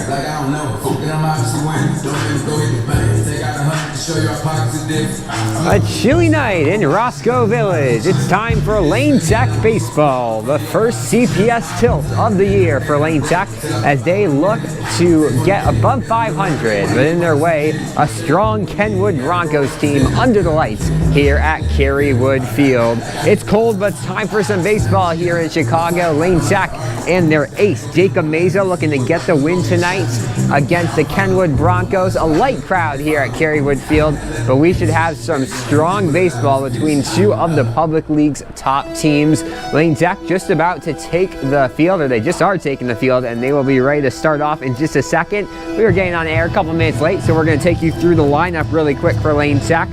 act like I don't know. Then I'm obviously winning. Don't let me go hit the bank. Take out 100 to show you our pockets are different. A chilly night in Roscoe Village. It's time for Lane Tech baseball. The first CPS tilt of the year for Lane Tech as they look to get above 500. But in their way, a strong Kenwood Broncos team under the lights here at Kenwood Field. It's cold, but it's time for some baseball here in Chicago. Lane Tech and their ace, Jacob Meza, looking to get the win tonight against the Kenwood Broncos. A light crowd here at Kenwood Field, but we should have some strong baseball between two of the public league's top teams. Lane Tech just about to take the field, or they just are taking the field, and they will be ready to start off in just a second. We were getting on air a couple minutes late, so we're going to take you through the lineup really quick for Lane Tech.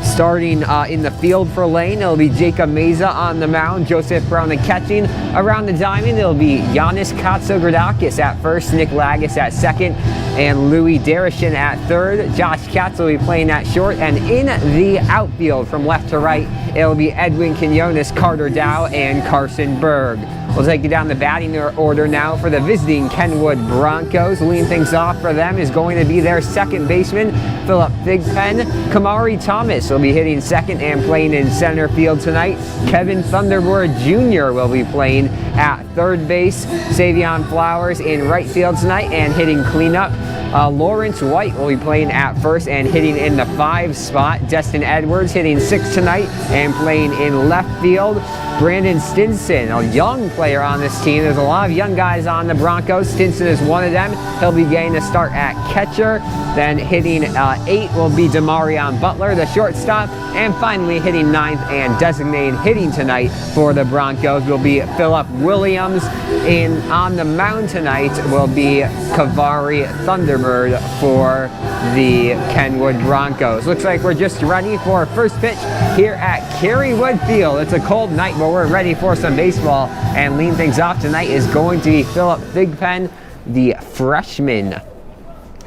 Starting in the field for Lane, it'll be Jacob Meza on the mound, Joseph Brown catching. Around the diamond, it'll be Giannis Katsogradakis at first, Nick Lagis at second, and Louis Derishin at third. Josh Katz will be playing at short, and in the outfield from left to right, it'll be Edwin Quinones, Carter Dow, and Carson Berg. We'll take you down the batting order now for the visiting Kenwood Broncos. Leading things off for them is going to be their second baseman, Philip Thigpen. Kamari Thomas will be hitting second and playing in center field tonight. Kevin Thunderbird Jr. will be playing at third base. Savion Flowers in right field tonight and hitting cleanup. Lawrence White will be playing at first and hitting in the 5 spot. Destin Edwards hitting 6 tonight and playing in left field. Brandon Stinson, a young player on this team. There's a lot of young guys on the Broncos. Stinson is one of them. He'll be getting a start at catcher. Then hitting 8 will be Demarion Butler, the shortstop. And finally hitting 9th and designated hitting tonight for the Broncos will be Philip Williams. On the mound tonight will be Kavari Thunderbird for the Kenwood Broncos. Looks like we're just ready for first pitch here at Kenwood Field. It's a cold night, but we're ready for some baseball. And leading things off tonight is going to be Philip Thigpen, the freshman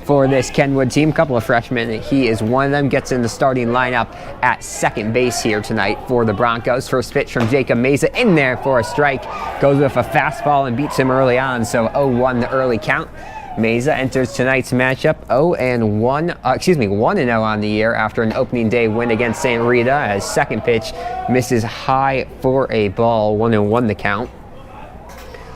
for this Kenwood team. A couple of freshmen. He is one of them. Gets in the starting lineup at second base here tonight for the Broncos. First pitch from Jacob Meza in there for a strike. Goes with a fastball and beats him early on, so 0-1 the early count. Meza enters tonight's matchup 1-0 on the year after an opening day win against St. Rita, as second pitch misses high for a ball. 1-1 the count.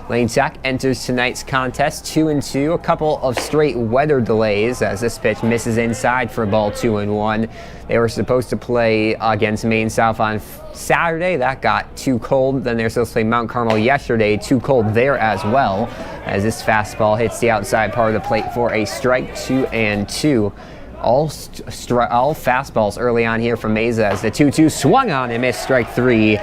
Lane Tech enters tonight's contest 2-2, a couple of straight weather delays as this pitch misses inside for a ball. 2-1. They were supposed to play against Maine South on Saturday. That got too cold. Then they were supposed to play Mount Carmel yesterday. Too cold there as well, as this fastball hits the outside part of the plate for a strike. 2-2. All fastballs early on here from Meza as the 2-2 swung on and missed strike 3.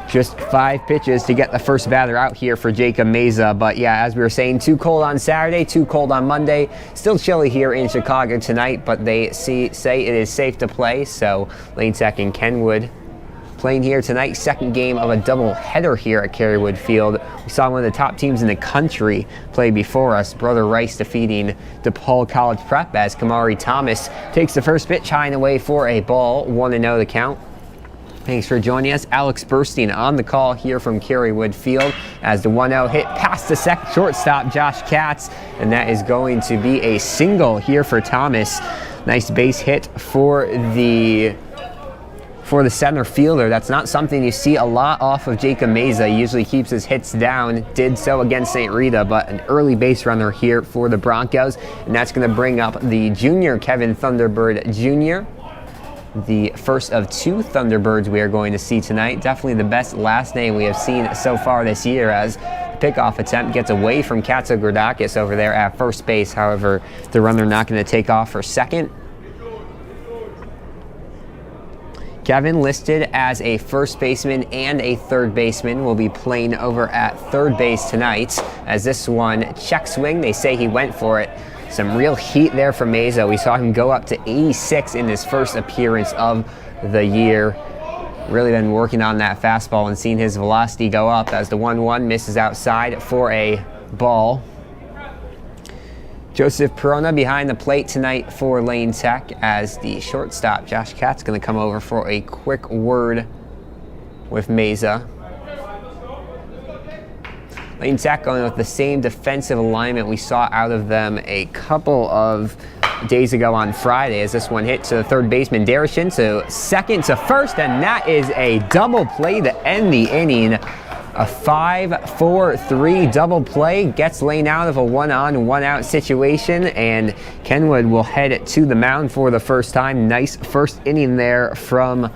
Just 5 pitches to get the first batter out here for Jacob Meza. But yeah, as we were saying, too cold on Saturday, too cold on Monday. Still chilly here in Chicago tonight, but they say it is safe to play. So Lane Tech and Kenwood playing here tonight. Second game of a double header here at Kenwood Field. We saw one of the top teams in the country play before us. Brother Rice defeating DePaul College Prep as Kamari Thomas takes the first pitch high and away for a ball. 1-0 the count. Thanks for joining us. Alex Burstein on the call here from Kenwood Field as the 1-0 hit past the shortstop Josh Katz, and that is going to be a single here for Thomas. Nice base hit for the center fielder. That's not something you see a lot off of Jacob Meza. He usually keeps his hits down. Did so against St. Rita, but an early base runner here for the Broncos, and that's going to bring up the junior Kevin Thunderbird Jr., the first of 2 Thunderbirds we are going to see tonight. Definitely the best last name we have seen so far this year, as the pickoff attempt gets away from Katsogradakis over there at first base. However, the runner not going to take off for second. Kevin, listed as a first baseman and a third baseman, will be playing over at third base tonight, as this one check swing. They say he went for it. Some real heat there for Meza. We saw him go up to 86 in his first appearance of the year. Really been working on that fastball and seeing his velocity go up, as the 1-1 misses outside for a ball. Joseph Perona behind the plate tonight for Lane Tech, as the shortstop Josh Katz going to come over for a quick word with Meza. Lane Tech going with the same defensive alignment we saw out of them a couple of days ago on Friday, as this one hit to the third baseman Darishin, so second to first, and that is a double play to end the inning. A 5-4-3 double play gets Lane out of a one-on, one-out situation, and Kenwood will head to the mound for the first time. Nice first inning there from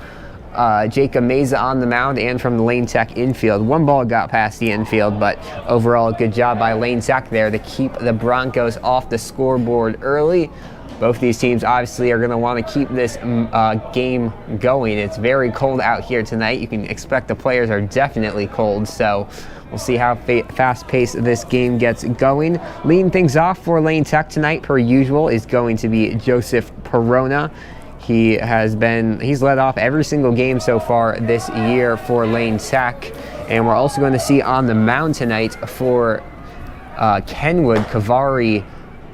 Jacob Meza on the mound and from the Lane Tech infield. One ball got past the infield, but overall a good job by Lane Tech there to keep the Broncos off the scoreboard early. Both these teams obviously are going to want to keep this game going. It's very cold out here tonight. You can expect the players are definitely cold, so we'll see how fast-paced this game gets going. Leading things off for Lane Tech tonight, per usual, is going to be Joseph Perona. He's led off every single game so far this year for Lane Tech, and we're also going to see on the mound tonight for Kenwood, Kavari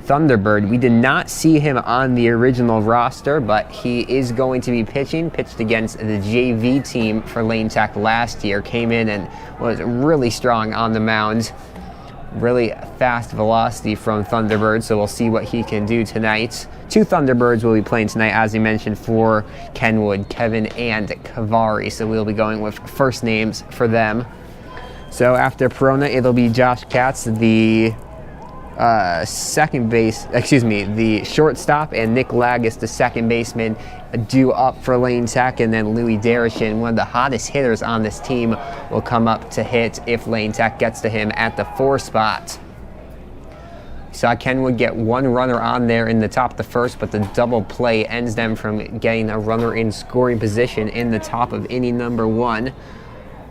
Thunderbird. We did not see him on the original roster, but he is going to be pitched against the JV team for Lane Tech last year. Came in and was really strong on the mound. Really fast velocity from Thunderbird, so we'll see what he can do tonight. Two Thunderbirds will be playing tonight, as you mentioned, for Kenwood, Kevin and Kavari, so we'll be going with first names for them. So after Perona, it'll be Josh Katz, the the shortstop, and Nick Lagis, the second baseman, due up for Lane Tech, and then Louis Darishin, one of the hottest hitters on this team, will come up to hit if Lane Tech gets to him at the 4 spot. Saw Kenwood get one runner on there in the top of the first, but the double play ends them from getting a runner in scoring position in the top of inning number 1.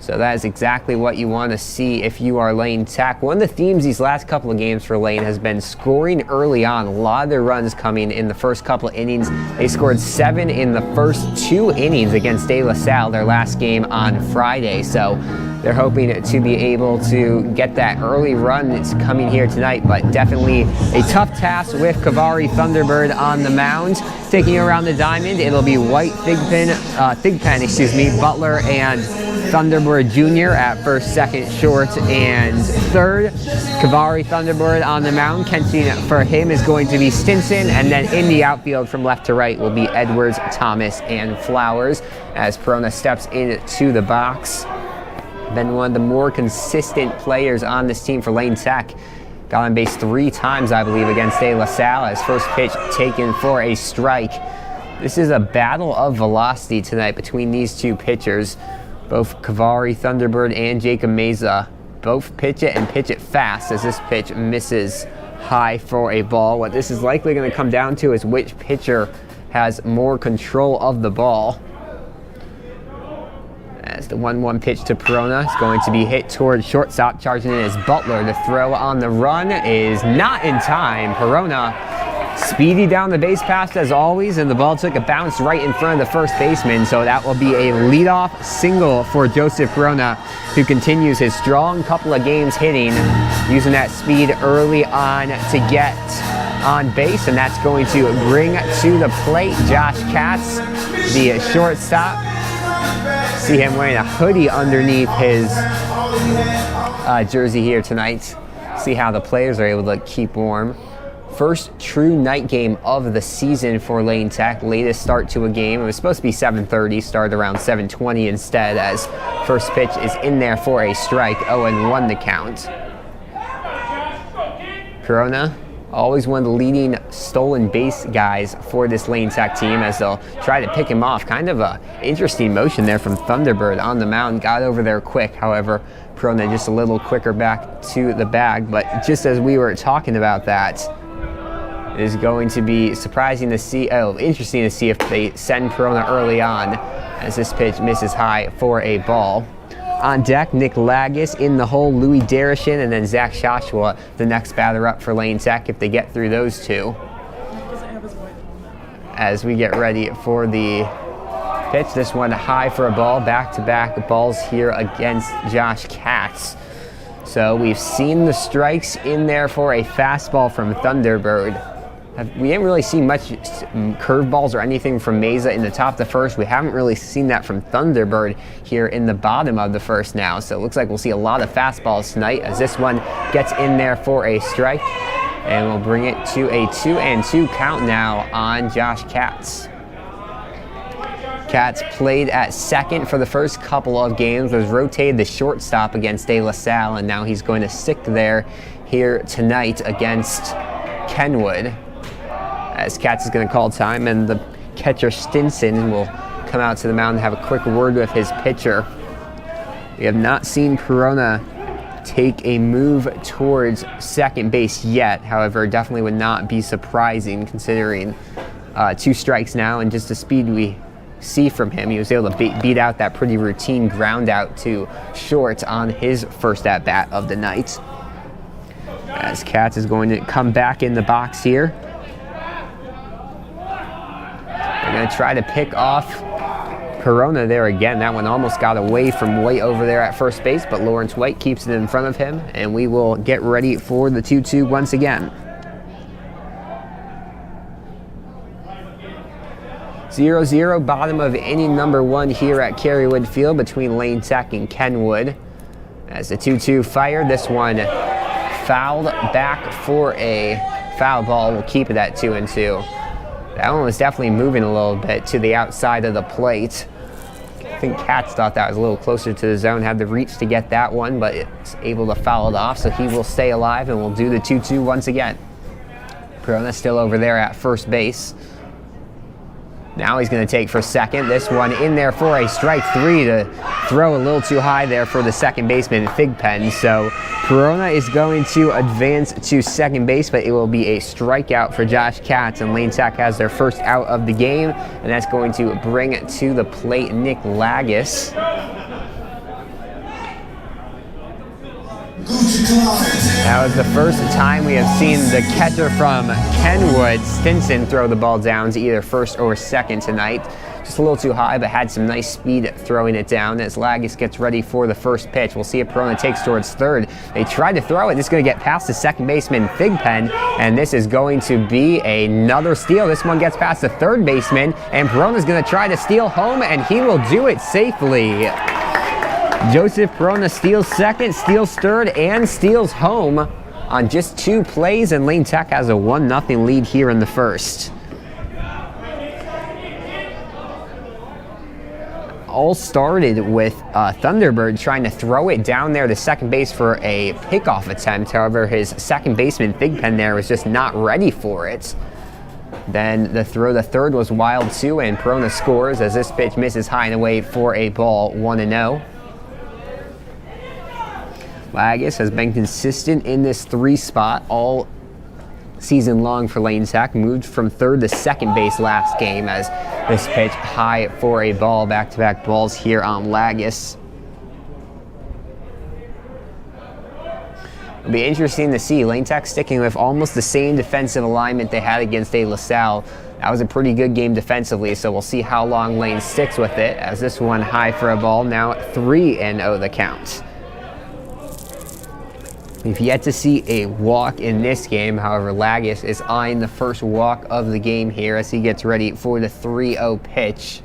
So that is exactly what you want to see if you are Lane Tech. One of the themes these last couple of games for Lane has been scoring early on. A lot of their runs coming in the first couple of innings. They scored 7 in the first 2 innings against De La Salle, their last game on Friday. So they're hoping to be able to get that early run that's coming here tonight, but definitely a tough task with Kavari Thunderbird on the mound. Taking around the diamond, it'll be White, Thigpen, Butler, and Thunderbird Jr. at first, second, short, and third. Kavari Thunderbird on the mound. Catching for him is going to be Stinson, and then in the outfield from left to right will be Edwards, Thomas, and Flowers as Perona steps into the box. Been one of the more consistent players on this team for Lane Tech. Got on base 3 times, I believe, against De La Salle as first pitch taken for a strike. This is a battle of velocity tonight between these two pitchers. Both Kavari Thunderbird and Jacob Meza both pitch it and pitch it fast, as this pitch misses high for a ball. What this is likely going to come down to is which pitcher has more control of the ball. As the 1-1 pitch to Perona is going to be hit towards shortstop, charging in is Butler. The throw on the run is not in time. Perona speedy down the base pass as always, and the ball took a bounce right in front of the first baseman, so that will be a leadoff single for Joseph Perona, who continues his strong couple of games hitting, using that speed early on to get on base, and that's going to bring to the plate Josh Katz, the shortstop. See him wearing a hoodie underneath his jersey here tonight. See how the players are able to keep warm. First true night game of the season for Lane Tech. Latest start to a game. It was supposed to be 7:30, started around 7:20 instead, as first pitch is in there for a strike, 0-1 the count. Perona, always one of the leading stolen base guys for this Lane Tech team, as they'll try to pick him off. Kind of a interesting motion there from Thunderbird on the mound. Got over there quick, however, Perona just a little quicker back to the bag. But just as we were talking about that, it is going to be interesting to see if they send Perona early on, as this pitch misses high for a ball. On deck, Nick Lagis in the hole, Louis Darishin, and then Zach Joshua, the next batter up for Lane Tech if they get through those two. As we get ready for the pitch, this one high for a ball, back-to-back balls here against Josh Katz. So we've seen the strikes in there for a fastball from Thunderbird. We didn't really see much curveballs or anything from Mesa in the top of the first. We haven't really seen that from Thunderbird here in the bottom of the first now. So it looks like we'll see a lot of fastballs tonight as this one gets in there for a strike. And we'll bring it to a 2-2 count now on Josh Katz. Katz played at second for the first couple of games, was rotated the shortstop against De La Salle, and now he's going to stick there here tonight against Kenwood. As Katz is going to call time, and the catcher Stinson will come out to the mound and have a quick word with his pitcher. We have not seen Perona take a move towards second base yet. However, definitely would not be surprising considering 2 strikes now and just the speed we see from him. He was able to beat out that pretty routine ground out to short on his first at bat of the night. As Katz is going to come back in the box here. They're going to try to pick off Perona there again. That one almost got away from way over there at first base, but Lawrence White keeps it in front of him, and we will get ready for the 2-2 once again. 0-0, bottom of inning number 1 here at Kenwood Field between Lane Tech and Kenwood. As the 2-2 fired, this one fouled back for a foul ball. We'll keep it at 2-2. That one was definitely moving a little bit to the outside of the plate. I think Katz thought that was a little closer to the zone, had the reach to get that one, but it's able to foul it off, so he will stay alive and we'll do the 2-2 once again. Perona still over there at first base. Now he's going to take for second. This one in there for a strike 3 to throw a little too high there for the second baseman, Thigpen. So Perona is going to advance to second base, but it will be a strikeout for Josh Katz, and Lane Tech has their first out of the game, and that's going to bring it to the plate Nick Lagis. That was the first time we have seen the catcher from Kenwood, Stinson, throw the ball down to either first or second tonight. Just a little too high, but had some nice speed throwing it down as Lagis gets ready for the first pitch. We'll see if Perona takes towards third. They tried to throw it. This is going to get past the second baseman, Thigpen, and this is going to be another steal. This one gets past the third baseman, and Perona's going to try to steal home, and he will do it safely. Joseph Perona steals second, steals third, and steals home on just 2 plays, and Lane Tech has a 1-0 lead here in the first. All started with Thunderbird trying to throw it down there to second base for a pickoff attempt. However, his second baseman, Thigpen, there was just not ready for it. Then the throw to third was wild too, and Perona scores as this pitch misses high and away for a ball, 1-0. Lagis has been consistent in this 3 spot all season long for Lane Tech. Moved from third to second base last game as this pitch high for a ball. Back-to-back balls here on Lagis. It'll be interesting to see Lane Tech sticking with almost the same defensive alignment they had against De La Salle. That was a pretty good game defensively, so we'll see how long Lane sticks with it as this one high for a ball. Now 3-0 the count. We've yet to see a walk in this game. However, Lagis is eyeing the first walk of the game here as he gets ready for the 3-0 pitch.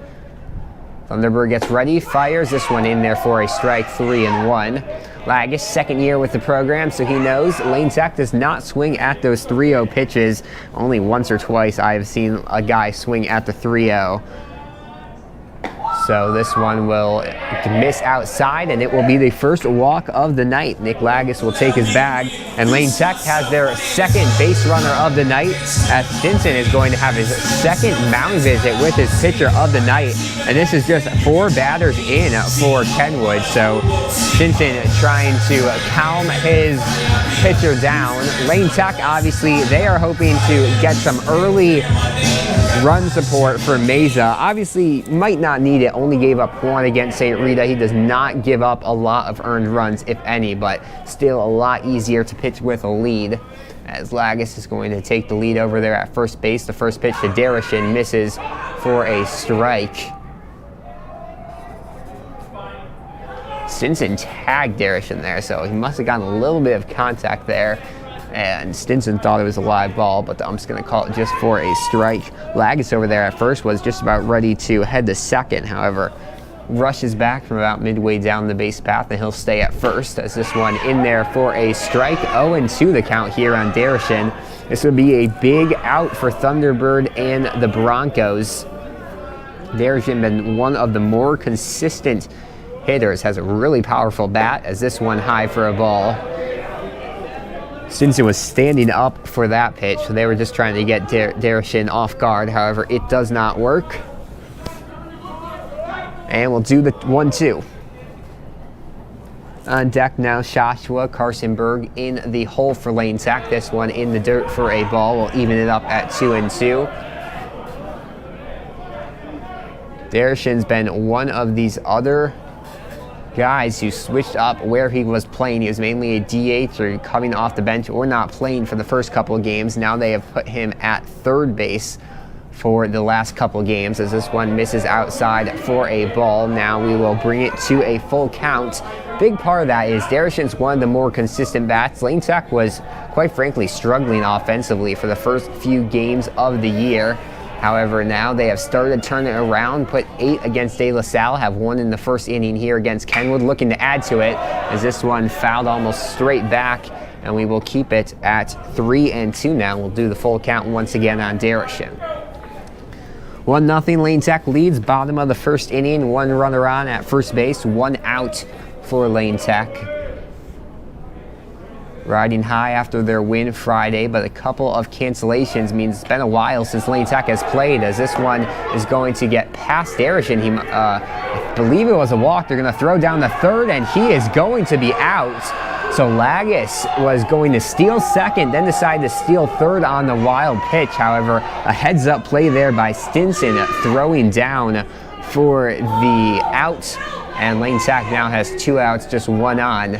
Thunderbird gets ready, fires this one in there for a strike, 3-1. Lagis, second year with the program, so he knows Lane Tech does not swing at those 3-0 pitches. Only once or twice I have seen a guy swing at the 3-0. So this one will miss outside, and it will be the first walk of the night. Nick Lagis will take his bag, and Lane Tech has their second base runner of the night, as Stinson is going to have his second mound visit with his pitcher of the night. And this is just 4 batters in for Kenwood. So Stinson trying to calm his pitcher down. Lane Tech, obviously, they are hoping to get some early run support for Mesa. Obviously, might not need it. Only gave up 1 against St. Rita. He does not give up a lot of earned runs, if any, but still a lot easier to pitch with a lead. As Lagis is going to take the lead over there at first base. The first pitch to Darishin misses for a strike. Stinson tagged Darishin there, so he must have gotten a little bit of contact there. And Stinson thought it was a live ball, but I'm just going to call it just for a strike. Lagis over there at first was just about ready to head to second. However, rushes back from about midway down the base path, and he'll stay at first as this one in there for a strike. 0-2 the count here on Darishin. This would be a big out for Thunderbird and the Broncos. Darishin been one of the more consistent hitters, has a really powerful bat as this one high for a ball. Stinson was standing up for that pitch, so they were just trying to get Darishin off guard. However, it does not work. And we'll do the 1-2. On deck now, Joshua Carsonberg in the hole for Lane Tech. This one in the dirt for a ball. We'll even it up at 2-2. Darishin's been one of these other guys who switched up where he was playing. He was mainly a DH or coming off the bench or not playing for the first couple of games. Now they have put him at third base for the last couple of games as this one misses outside for a ball. Now we will bring it to a full count. Big part of that is Darishin's one of the more consistent bats. Lane Tech was, quite frankly, struggling offensively for the first few games of the year. However, now they have started turning it around, put 8 against De La Salle, have 1 in the first inning here against Kenwood, looking to add to it as this one fouled almost straight back, and we will keep it at 3-2 now. We'll do the full count once again on Darishin. 1-0 Lane Tech leads, bottom of the first inning, 1 runner on at first base, 1 out for Lane Tech. Riding high after their win Friday, but a couple of cancellations means it's been a while since Lane Tech has played, as this one is going to get past Darishin. I believe it was a walk. They're going to throw down the third, and he is going to be out. So Lagis was going to steal second, then decided to steal third on the wild pitch. However, a heads-up play there by Stinson throwing down for the out, and Lane Tech now has 2 outs, just 1 on.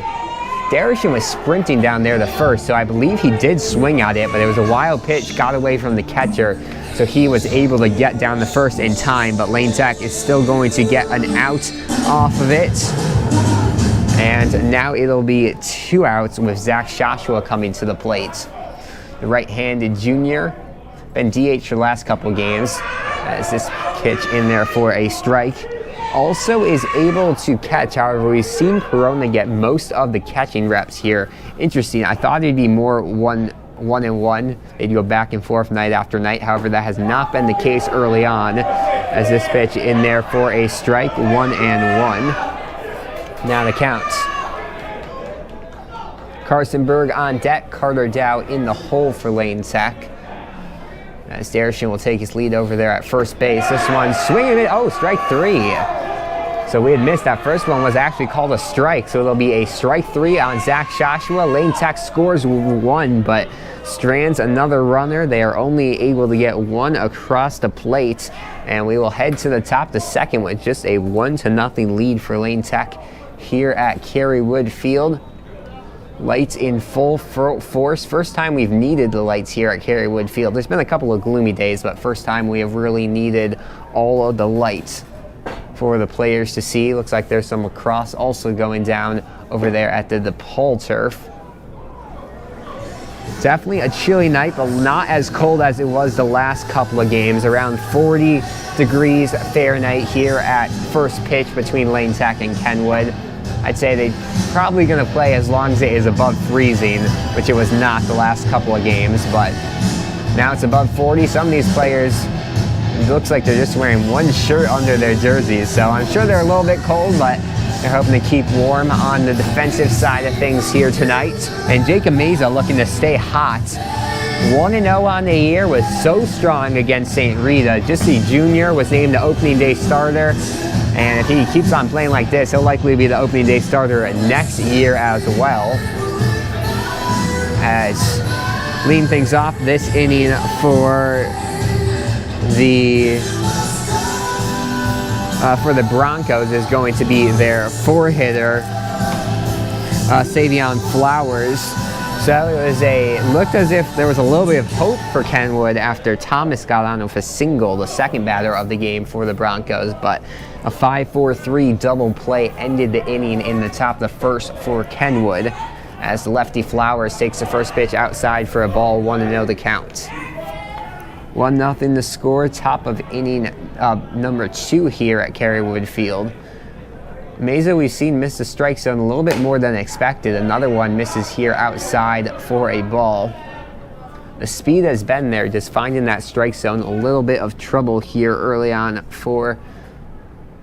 Darishin was sprinting down there to first, so I believe he did swing at it, but it was a wild pitch, got away from the catcher, so he was able to get down the first in time, but Lane Tech is still going to get an out off of it. And now it'll be 2 outs with Zach Joshua coming to the plate. The right-handed junior, been DH for the last couple games, as this pitch in there for a strike. Also is able to catch. However, we've seen Corona get most of the catching reps here. Interesting. I thought it'd be more one and one. They'd go back and forth night after night. However, that has not been the case early on, as this pitch in there for a strike, 1-1. Now the count. Carsonberg on deck, Carter Dow in the hole for Lane Tech. As Darishin will take his lead over there at first base. This one swinging it. Oh, strike 3. So we had missed that first one, was actually called a strike. So it'll be a strike 3 on Zach Joshua. Lane Tech scores 1, but strands another runner. They are only able to get 1 across the plate. And we will head to the top of the second with just a 1-0 lead for Lane Tech here at Kenwood Field. Lights in full force. First time we've needed the lights here at Kenwood Field. There's been a couple of gloomy days, but first time we have really needed all of the lights for the players to see. Looks like there's some lacrosse also going down over there at the DePaul turf. Definitely a chilly night, but not as cold as it was the last couple of games. Around 40 degrees Fahrenheit here at first pitch between Lane Tech and Kenwood. I'd say they're probably going to play as long as it is above freezing, which it was not the last couple of games, but now it's above 40. Some of these players, it looks like they're just wearing 1 shirt under their jerseys, so I'm sure they're a little bit cold, but they're hoping to keep warm on the defensive side of things here tonight. And Jacob Meza looking to stay hot. 1-0 on the year, was so strong against St. Rita. Just the junior was named the opening day starter. And if he keeps on playing like this, he'll likely be the opening day starter next year as well. As leading things off this inning for the Broncos is going to be their 4-hitter, Savion Flowers. So it was looked as if there was a little bit of hope for Kenwood after Thomas got on with a single, the second batter of the game for the Broncos, but a 5-4-3 double play ended the inning in the top of the first for Kenwood, as lefty Flowers takes the first pitch outside for a ball, 1-0 the count. 1-0 the score, top of inning number 2 here at Kenwood Field. Meza, we've seen miss the strike zone a little bit more than expected. Another one misses here outside for a ball. The speed has been there, just finding that strike zone. A little bit of trouble here early on for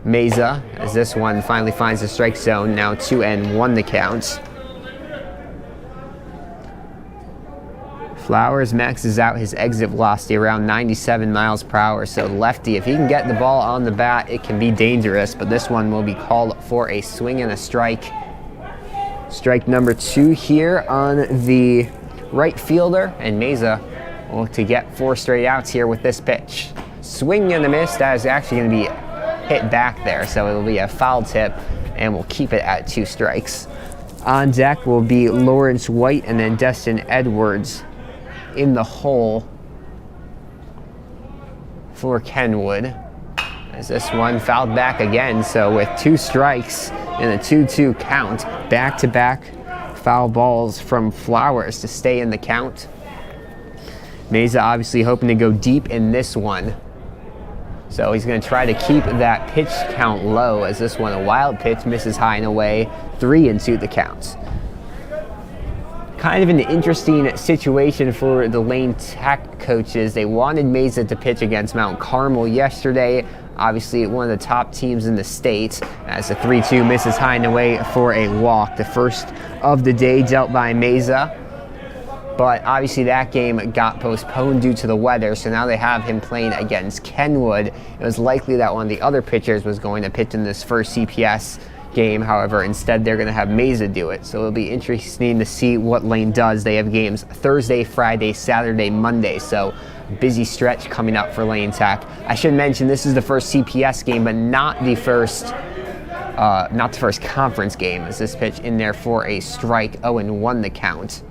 Meza, as this one finally finds the strike zone. Now 2-1 the count. Flowers maxes out his exit velocity around 97 miles per hour, so lefty, if he can get the ball on the bat, it can be dangerous, but this one will be called for a swing and a strike. Strike number 2 here on the right fielder, and Meza will to get 4 straight outs here with this pitch. Swing and a miss. That is actually going to be hit back there, so it'll be a foul tip, and we'll keep it at 2 strikes. On deck will be Lawrence White and then Destin Edwards in the hole for Kenwood, as this one fouled back again. So with 2 strikes and a 2-2 count, back-to-back foul balls from Flowers to stay in the count. Meza obviously hoping to go deep in this one, so he's going to try to keep that pitch count low, as this one, a wild pitch, misses high and away. 3-2 the count. Kind of an interesting situation for the Lane Tech coaches. They wanted Meza to pitch against Mount Carmel yesterday, obviously one of the top teams in the state, as the 3-2 misses high and away for a walk. The first of the day dealt by Meza, but obviously that game got postponed due to the weather, so now they have him playing against Kenwood. It was likely that one of the other pitchers was going to pitch in this first CPS game. However, instead they're going to have Meza do it, so it'll be interesting to see what Lane does. They have games Thursday, Friday, Saturday, Monday, so busy stretch coming up for Lane Tech. I should mention this is the first CPS game, but not the first conference game, as this pitch in there for a strike. 0-1 the count.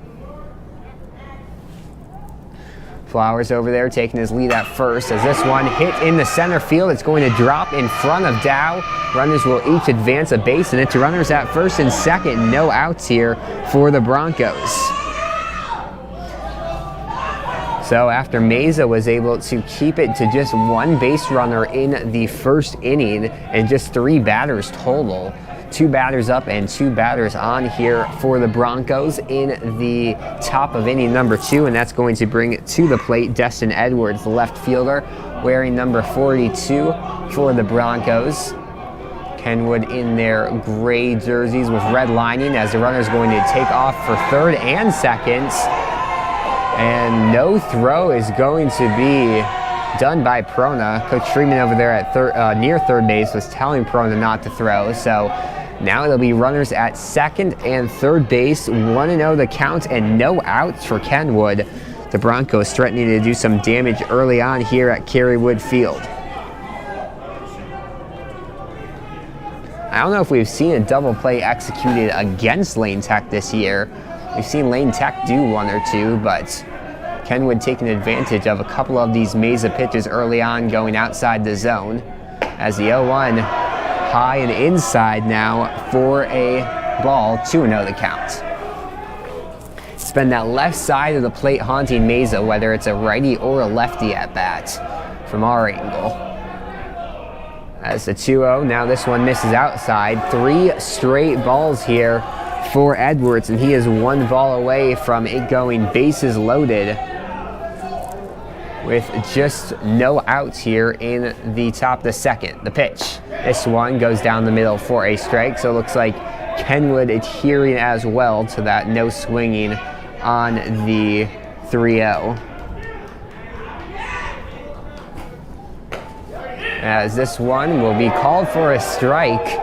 Flowers over there taking his lead at first, as this one hit in the center field. It's going to drop in front of Dow. Runners will each advance a base, and it's runners at first and second. No outs here for the Broncos. So after Meza was able to keep it to just 1 base runner in the first inning and just 3 batters total, 2 batters up and 2 batters on here for the Broncos in the top of inning number 2, and that's going to bring it to the plate Destin Edwards, the left fielder, wearing number 42 for the Broncos. Kenwood in their gray jerseys with red lining, as the runner's going to take off for third and second, and no throw is going to be done by Prona. Coach Freeman over there at near third base was telling Prona not to throw, so now it'll be runners at second and third base. 1-0 the count and no outs for Kenwood. The Broncos threatening to do some damage early on here at Kenwood Field. I don't know if we've seen a double play executed against Lane Tech this year. We've seen Lane Tech do 1 or 2, but Kenwood taking advantage of a couple of these Meza pitches early on, going outside the zone, as the 0-1 high and inside now for a ball. 2-0 the count. It's been that left side of the plate haunting Meza, whether it's a righty or a lefty at bat from our angle. As the 2-0, now this one misses outside. 3 straight balls here for Edwards, and he is 1 ball away from it going bases loaded with just no outs here in the top of the second. The pitch. This one goes down the middle for a strike, so it looks like Kenwood adhering as well to that no swinging on the 3-0. As this one will be called for a strike.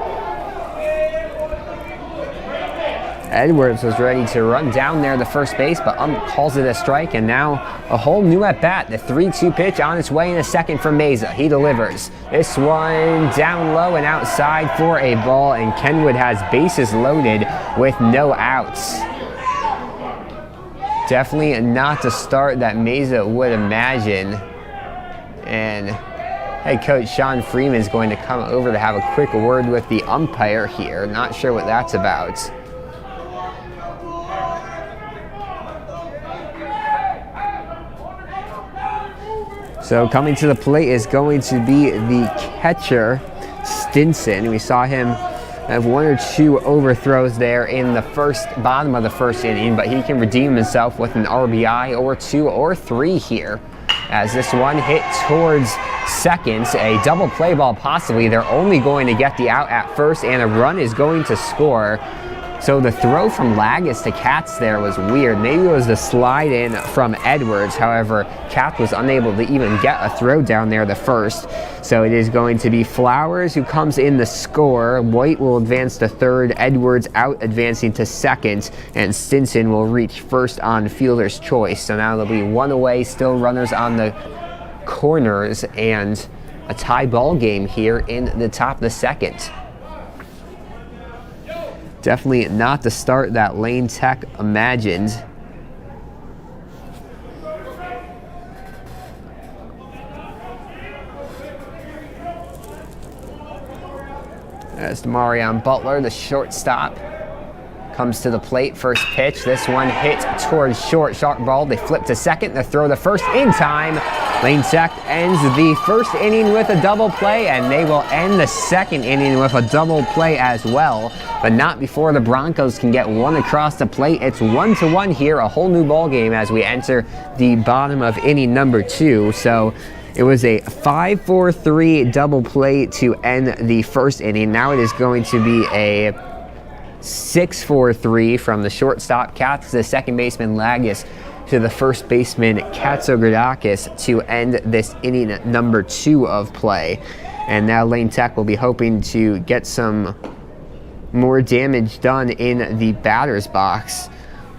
Edwards was ready to run down there to first base, but calls it a strike, and now a whole new at-bat. The 3-2 pitch on its way in a second from Meza. He delivers. This one down low and outside for a ball, and Kenwood has bases loaded with no outs. Definitely not the start that Meza would imagine. And head coach Sean Freeman is going to come over to have a quick word with the umpire here. Not sure what that's about. So coming to the plate is going to be the catcher, Stinson. We saw him have 1 or 2 overthrows there in the bottom of the first inning, but he can redeem himself with an RBI or 2 or 3 here. As this one hit towards second, a double play ball possibly. They're only going to get the out at first, and a run is going to score. So the throw from Lagos to Katz there was weird. Maybe it was the slide in from Edwards. However, Katz was unable to even get a throw down there the first. So it is going to be Flowers who comes in the score. White will advance to third, Edwards out advancing to second, and Stinson will reach first on fielder's choice. So now there'll be 1 away, still runners on the corners, and a tie ball game here in the top of the second. Definitely not the start that Lane Tech imagined. As Marion Butler, the shortstop, comes to the plate. First pitch, this one hit towards short, sharp ball. They flip to second, they throw the first in time. Lane Tech ends the first inning with a double play, and they will end the second inning with a double play as well, but not before the Broncos can get one across the plate. It's 1-1 here, a whole new ball game as we enter the bottom of inning number 2. So it was a 5-4-3 double play to end the first inning. Now it is going to be a 6-4-3 from the shortstop Katz to the second baseman Lagos to the first baseman Katsogradakis to end this inning number 2 of play. And now Lane Tech will be hoping to get some more damage done in the batter's box.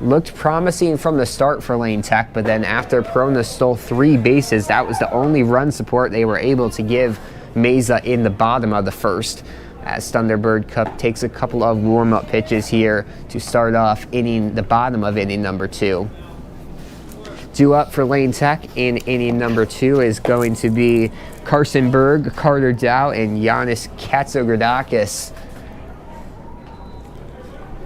Looked promising from the start for Lane Tech, but then after Perona stole 3 bases, that was the only run support they were able to give Meza in the bottom of the first. As Thunderbird Cup takes a couple of warm-up pitches here to start off the bottom of inning number 2. Due up for Lane Tech in inning number 2 is going to be Carson Berg, Carter Dow, and Giannis Katsogradakis.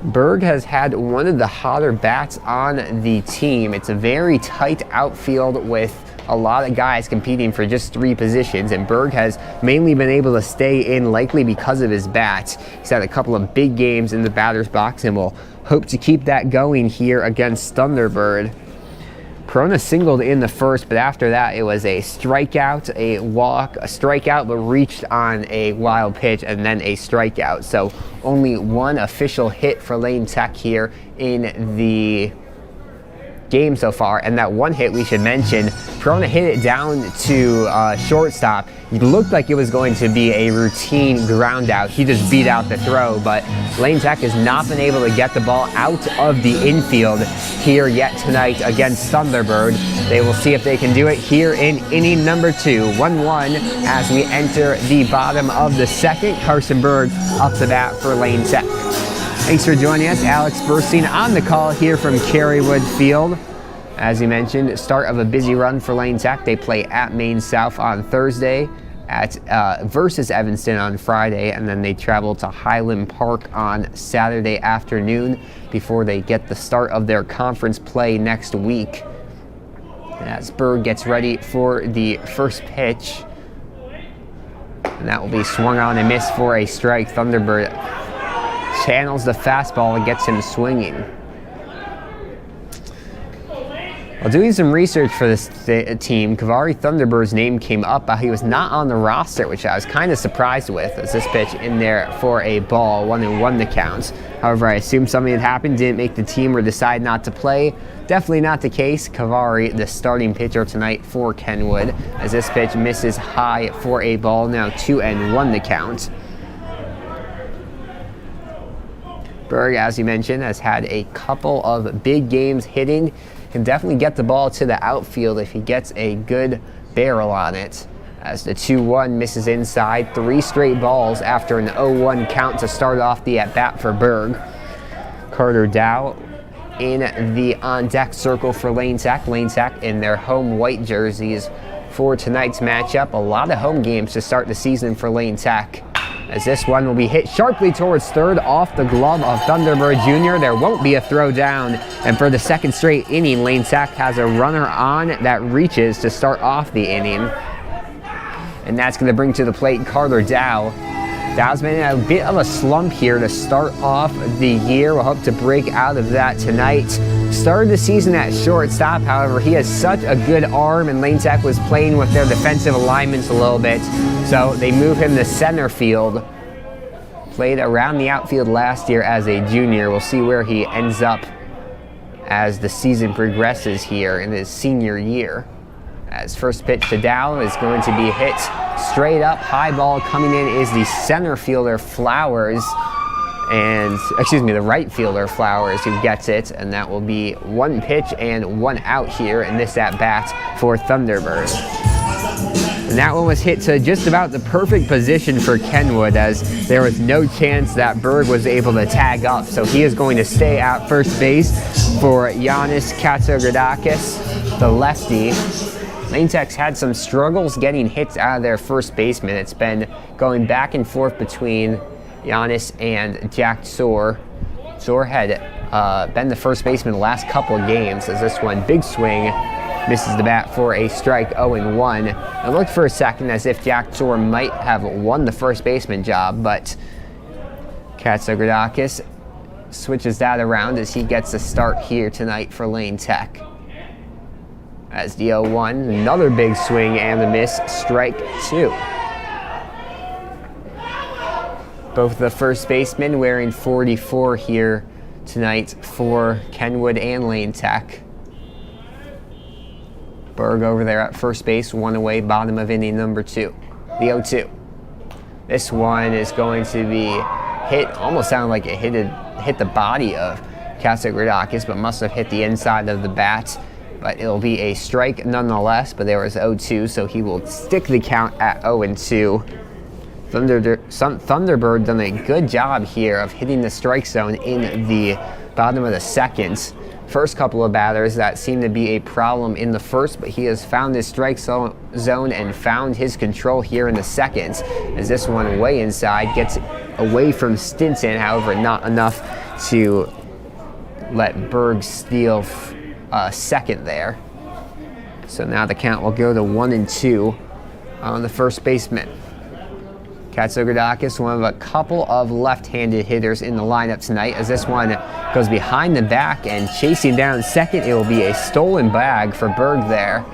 Berg has had one of the hotter bats on the team. It's a very tight outfield with a lot of guys competing for just 3 positions, and Berg has mainly been able to stay in likely because of his bat. He's had a couple of big games in the batter's box and will hope to keep that going here against Thunderbird. Perona singled in the first, but after that it was a strikeout, a walk, a strikeout, but reached on a wild pitch, and then a strikeout. So only 1 official hit for Lane Tech here in the game so far, and that 1 hit we should mention, Perona hit it down to shortstop. It looked like it was going to be a routine ground out. He just beat out the throw, but Lane Tech has not been able to get the ball out of the infield here yet tonight against Thunderbird. They will see if they can do it here in inning number 2, 1-1 as we enter the bottom of the second. Carson Berg up to bat for Lane Tech. Thanks for joining us. Alex Burstein on the call here from Kenwood Field. As you mentioned, start of a busy run for Lane Tech. They play at Maine South on Thursday, versus Evanston on Friday, and then they travel to Highland Park on Saturday afternoon before they get the start of their conference play next week. As Berg gets ready for the first pitch, and that will be swung on and missed for a strike. Thunderbird channels the fastball and gets him swinging. While doing some research for this team, Kavari Thunderbird's name came up, but he was not on the roster, which I was kind of surprised with, as this pitch in there for a ball, 1-1 the count. However, I assumed something had happened, didn't make the team, or decide not to play. Definitely not the case. Kavari, the starting pitcher tonight for Kenwood, as this pitch misses high for a ball, now 2-1 the count. Berg, as you mentioned, has had a couple of big games hitting. Can definitely get the ball to the outfield if he gets a good barrel on it. As the 2-1 misses inside, 3 straight balls after an 0-1 count to start off the at-bat for Berg. Carter Dow in the on-deck circle for Lane Tech. Lane Tech in their home white jerseys for tonight's matchup. A lot of home games to start the season for Lane Tech, as this one will be hit sharply towards third off the glove of Thunderbird Jr. There won't be a throw down, and for the second straight inning, Lane Tech has a runner on that reaches to start off the inning. And that's going to bring to the plate Carter Dow. Dow's been in a bit of a slump here to start off the year. We'll hope to break out of that tonight. Started the season at shortstop, however, he has such a good arm, and Lane Tech was playing with their defensive alignments a little bit, so they move him to center field. Played around the outfield last year as a junior. We'll see where he ends up as the season progresses here in his senior year. As first pitch to Dow is going to be hit straight up. High ball coming in is the center fielder Flowers, and the right fielder Flowers who gets it, and that will be one pitch and one out here in this at bat for Thunderbird. And that one was hit to just about the perfect position for Kenwood, as there was no chance that Berg was able to tag up. So he is going to stay at first base for Giannis Katsogradakis, the lefty. Lane Tech's had some struggles getting hits out of their first baseman. It's been going back and forth between Giannis and Jack Zor. Zor had been the first baseman the last couple of games, as this one, big swing, misses the bat for a strike, 0-1. It looked for a second as if Jack Zor might have won the first baseman job, but Katsogradakis switches that around as he gets a start here tonight for Lane Tech. As the 0-1, another big swing and a miss, strike 2. Both the first basemen wearing 44 here tonight for Kenwood and Lane Tech. Berg over there at first base, one away, bottom of inning number 2. The 0-2. This one is going to be hit, almost sounded like it hit the body of Katsogradakis, but must have hit the inside of the bat. But it'll be a strike nonetheless, but there was 0-2, so he will stick the count at 0-2. Thunderbird done a good job here of hitting the strike zone in the bottom of the second. First couple of batters, that seemed to be a problem in the first, but he has found his strike zone and found his control here in the second, as this one way inside gets away from Stinson, however not enough to let Berg steal second there. So now the count will go to 1-2 on the first baseman. Katsogradakis, one of a couple of left-handed hitters in the lineup tonight, as this one goes behind the back and chasing down second. It will be a stolen bag for Berg there.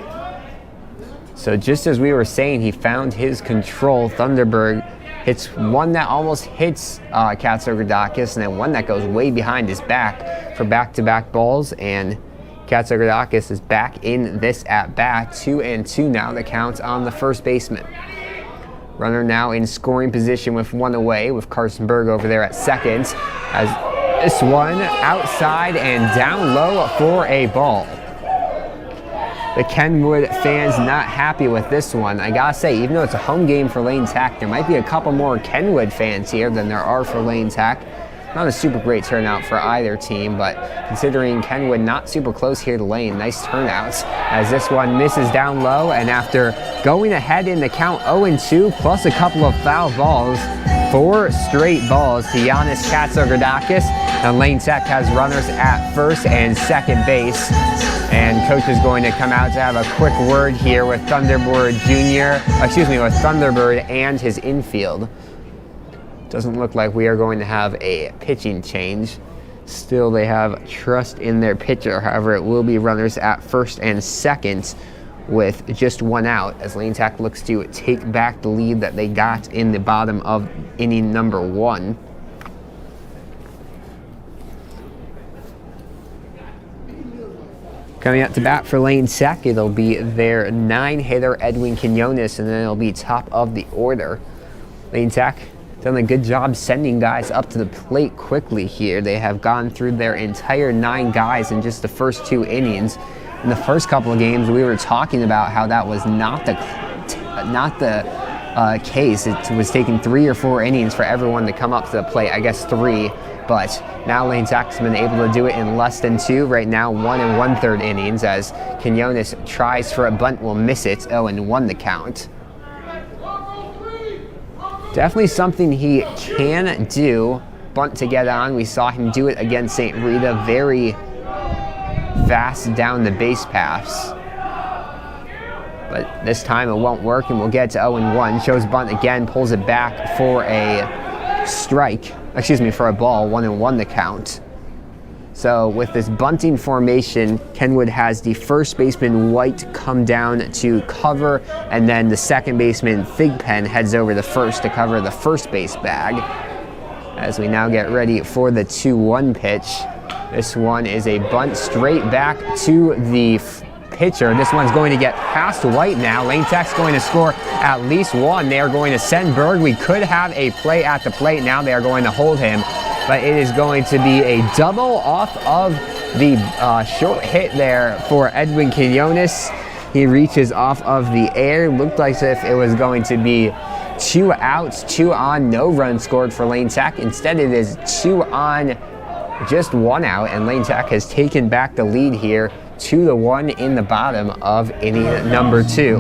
So just as we were saying, he found his control. Thunderbird hits one that almost hits Katsogradakis, and then one that goes way behind his back for back-to-back balls, and Katsogradakis is back in this at-bat. 2-2 now, the count on the first baseman. Runner now in scoring position with one away, with Carson Berg over there at second, as this one outside and down low for a ball. The Kenwood fans not happy with this one. I gotta say, even though it's a home game for Lane Tech, there might be a couple more Kenwood fans here than there are for Lane Tech. Not a super great turnout for either team, but considering Kenwood not super close here to Lane, nice turnouts, as this one misses down low, and after going ahead in the count 0-2 plus a couple of foul balls, 4 straight balls to Giannis Katsogradakis, and Lane Tech has runners at first and second base. And coach is going to come out to have a quick word here with Thunderbird and his infield. Doesn't look like we are going to have a pitching change. Still, they have trust in their pitcher. However, it will be runners at first and second with just one out, as Lane Tech looks to take back the lead that they got in the bottom of inning number 1. Coming out to bat for Lane Tech, it'll be their 9-hitter Edwin Quinones, and then it'll be top of the order. Lane Tech done a good job sending guys up to the plate quickly here. They have gone through their entire 9 guys in just the first 2 innings. In the first couple of games, we were talking about how that was not the case. It was taking 3 or 4 innings for everyone to come up to the plate. I guess 3, but now Lane Tech's been able to do it in less than 2. Right now, 1 1/3 innings, as Quinones tries for a bunt, will miss it. 0-1 the count. Definitely something he can do. Bunt to get on. We saw him do it against St. Rita. Very fast down the base paths. But this time it won't work, and we'll get to 0-1. Shows bunt again, pulls it back for a strike. Excuse me, for a ball. 1-1 the count. So with this bunting formation, Kenwood has the first baseman White come down to cover, and then the second baseman Thigpen heads over the first to cover the first base bag. As we now get ready for the 2-1 pitch. This one is a bunt straight back to the pitcher. This one's going to get past White now. Lane Tech's going to score at least one. They are going to send Berg. We could have a play at the plate. Now they are going to hold him. But it is going to be a double off of the short hit there for Edwin Quinones. He reaches off of the air. Looked like as if it was going to be 2 outs, 2 on, no run scored for Lane Tech. Instead it is 2 on, just 1 out, and Lane Tech has taken back the lead here 2-1 in the bottom of inning number 2.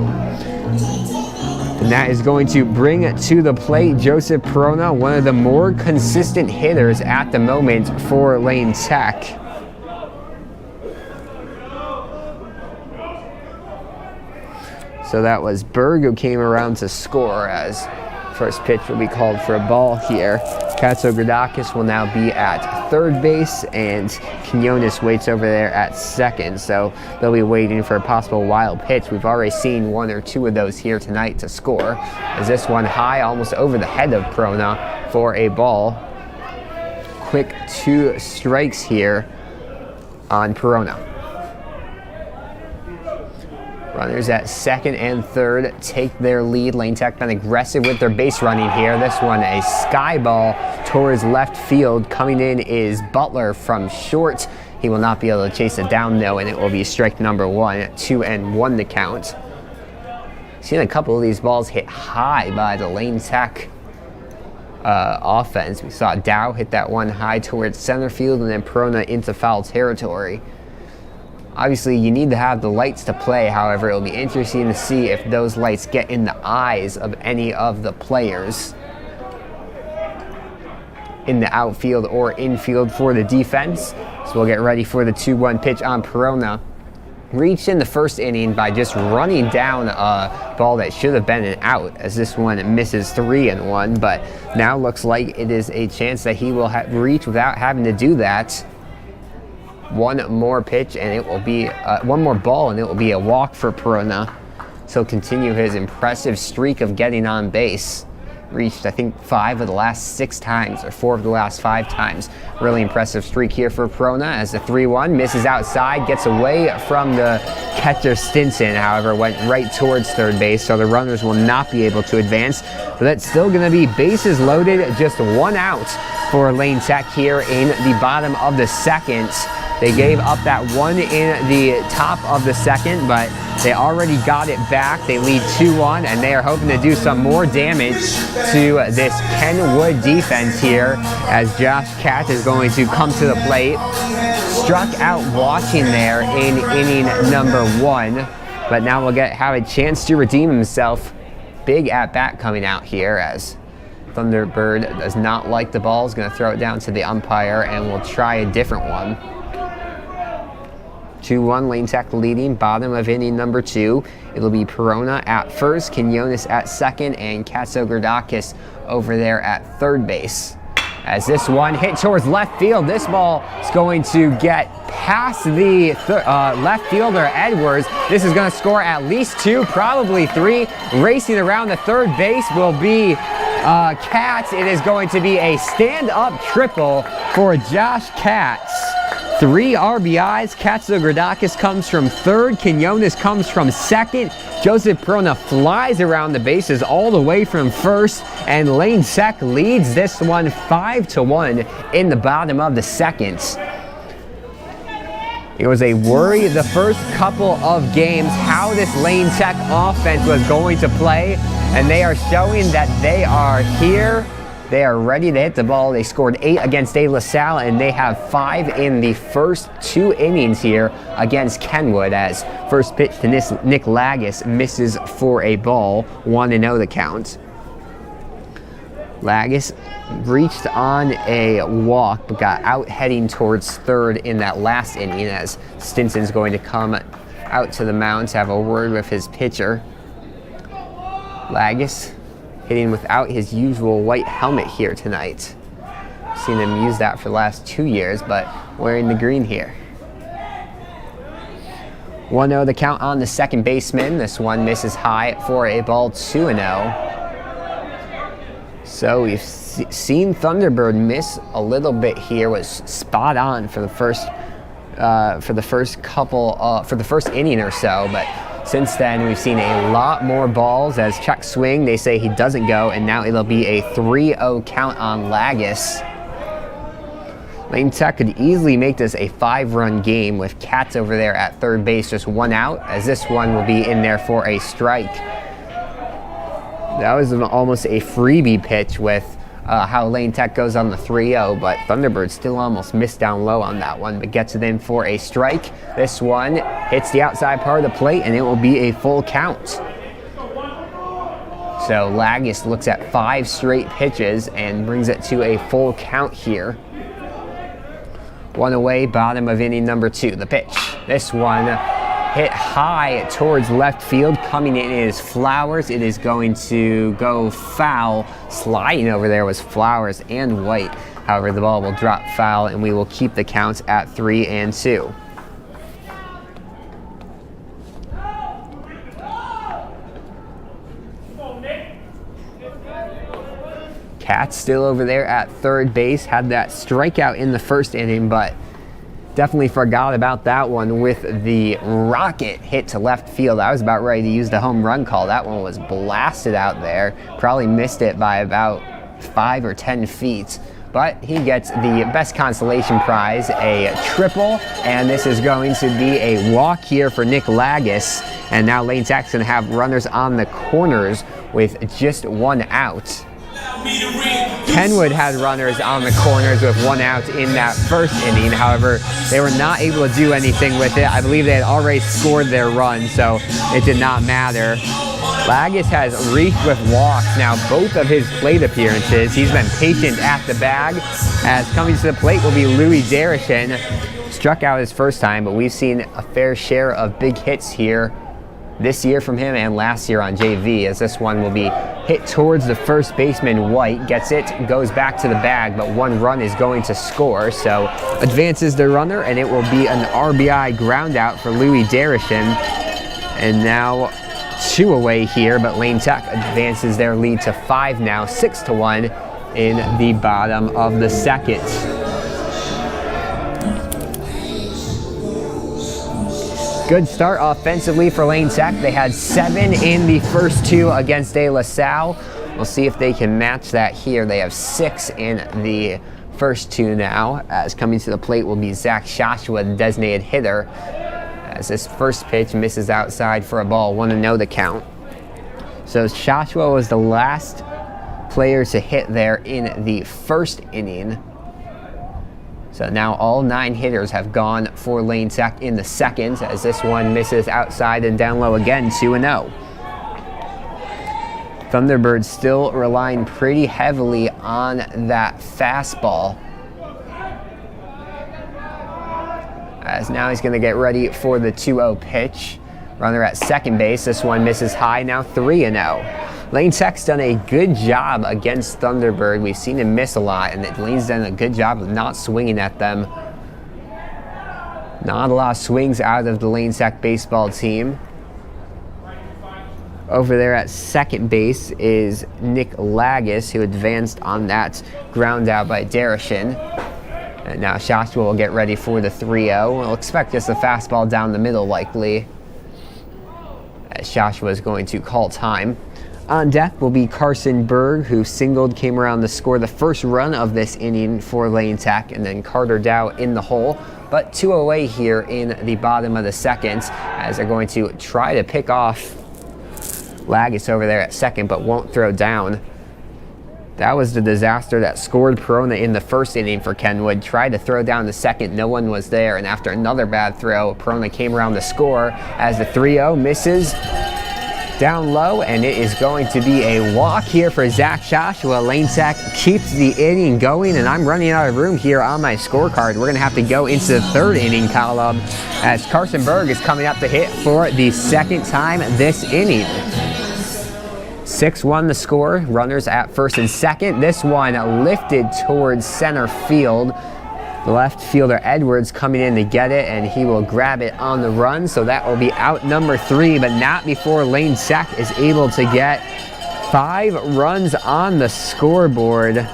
And that is going to bring to the plate Joseph Perona, one of the more consistent hitters at the moment for Lane Tech. So that was Berg who came around to score, as first pitch will be called for a ball here. Katsogradakis will now be at third base, and Quinones waits over there at second. So they'll be waiting for a possible wild pitch. We've already seen 1 or 2 of those here tonight to score. As this one high, almost over the head of Perona for a ball. Quick 2 strikes here on Perona. Runners at second and third take their lead. Lane Tech been aggressive with their base running here. This one a sky ball towards left field. Coming in is Butler from short. He will not be able to chase it down though, and it will be strike number 1. 2-1 the count. Seen a couple of these balls hit high by the Lane Tech offense. We saw Dow hit that one high towards center field, and then Perona into foul territory. Obviously, you need to have the lights to play. However, it'll be interesting to see if those lights get in the eyes of any of the players in the outfield or infield for the defense. So we'll get ready for the 2-1 pitch on Perona. Reached in the first inning by just running down a ball that should have been an out, as this one misses 3-1. But now looks like it is a chance that he will reach without having to do that. One more pitch and it will be one more ball and it will be a walk for Perona. So continue his impressive streak of getting on base. Reached, I think, 5 of the last 6 times, or 4 of the last 5 times. Really impressive streak here for Perona, as the 3-1 misses outside, gets away from the catcher Stinson. However, went right towards third base, so the runners will not be able to advance. But that's still going to be bases loaded, just 1 out for Lane Tech here in the bottom of the second. They gave up that one in the top of the second, but they already got it back. They lead 2-1, and they are hoping to do some more damage to this Kenwood defense here, as Josh Katz is going to come to the plate. Struck out watching there in inning number 1, but now will have a chance to redeem himself. Big at-bat coming out here, as Thunderbird does not like the ball. Is going to throw it down to the umpire, and will try a different one. 2-1, Lane Tech leading, bottom of inning number 2. It'll be Perona at first, Quinones at second, and Katsogradakis over there at third base. As this one hit towards left field, this ball is going to get past the left fielder Edwards. This is going to score at least 2, probably 3. Racing around the third base will be Katz. It is going to be a stand-up triple for Josh Katz. 3 RBIs. Katsogradakis comes from third. Quinones comes from second. Joseph Perona flies around the bases all the way from first. And Lane Tech leads this one 5-1 in the bottom of the second. It was a worry the first couple of games how this Lane Tech offense was going to play. And they are showing that they are here. They are ready to hit the ball. They scored 8 against De La Salle, and they have 5 in the first 2 innings here against Kenwood, as first pitch to Nick Lagis misses for a ball. 1-0 the count. Lagis reached on a walk, but got out heading towards third in that last inning as Stinson's going to come out to the mound to have a word with his pitcher. Lagis hitting without his usual white helmet here tonight. Seen him use that for the last 2 years, but wearing the green here. 1-0 the count on the second baseman. This one misses high for a ball, 2-0. So we've seen Thunderbird miss a little bit here. Was spot on for the first inning or so, but since then we've seen a lot more balls as check swing. They say he doesn't go, and now it'll be a 3-0 count on Lagis. Lane Tech could easily make this a 5-run game with Katz over there at third base, just 1 out, as this one will be in there for a strike. That was almost a freebie pitch with how Lane Tech goes on the 3-0, but Thunderbird still almost missed down low on that one, but gets it in for a strike. This one hits the outside part of the plate, and it will be a full count. So Lagis looks at 5 straight pitches and brings it to a full count here. 1 away, bottom of inning number 2. The pitch. This one hit high towards left field. Coming in is Flowers. It is going to go foul. Sliding over there was Flowers and White. However, the ball will drop foul, and we will keep the counts at 3-2. Katz still over there at third base. Had that strikeout in the first inning, but definitely forgot about that one with the rocket hit to left field. I was about ready to use the home run call. That one was blasted out there. Probably missed it by about 5 or 10 feet. But he gets the best consolation prize, a triple, and this is going to be a walk here for Nick Lagis. And now Lane Tech's going to have runners on the corners with just 1 out. Kenwood had runners on the corners with 1 out in that first inning. However, they were not able to do anything with it. I believe they had already scored their run, so it did not matter. Lagis has reeked with walks now both of his plate appearances. He's been patient at the bag, as coming to the plate will be Louis Darishin. Struck out his first time, but we've seen a fair share of big hits here this year from him and last year on JV, as this one will be hit towards the first baseman. White gets it, goes back to the bag, but 1 run is going to score, so advances the runner, and it will be an RBI ground out for Louis Darishin. And now 2 away here, but Lane Tech advances their lead to 5 now, 6-1 in the bottom of the second. Good start offensively for Lane Tech. They had 7 in the first 2 against De La Salle. We'll see if they can match that here. They have 6 in the first 2 now, as coming to the plate will be Zach Shoshua, the designated hitter, as this first pitch misses outside for a ball. 1-0 the count. So Shoshua was the last player to hit there in the first inning. So now all 9 hitters have gone for Lane Tech in the second, as this one misses outside and down low again, 2-0. Thunderbird still relying pretty heavily on that fastball, as now he's going to get ready for the 2-0 pitch. Runner at second base. This one misses high, now 3-0. Lane Tech's done a good job against Thunderbird. We've seen him miss a lot, and Lane's done a good job of not swinging at them. Not a lot of swings out of the Lane Tech baseball team. Over there at second base is Nick Lagis, who advanced on that ground out by Darishin. And now Joshua will get ready for the 3-0. We'll expect just a fastball down the middle likely, as Joshua is going to call time. On deck will be Carson Berg, who singled, came around to score the first run of this inning for Lane Tech, and then Carter Dow in the hole. But 2 away here in the bottom of the second, as they're going to try to pick off Lagis over there at second, but won't throw down. That was the disaster that scored Perona in the first inning for Kenwood. Tried to throw down the second, no one was there, and after another bad throw, Perona came around to score as the 3-0 misses. down low, and it is going to be a walk here for Zach Joshua. Lane Tech keeps the inning going, and I'm running out of room here on my scorecard. We're going to have to go into the third inning column as Carson Berg is coming up to hit for the second time this inning. 6-1 the score, runners at first and second. This one lifted towards center field. The left fielder Edwards coming in to get it, and he will grab it on the run. So that will be out number 3, but not before Lane Tech is able to get 5 runs on the scoreboard.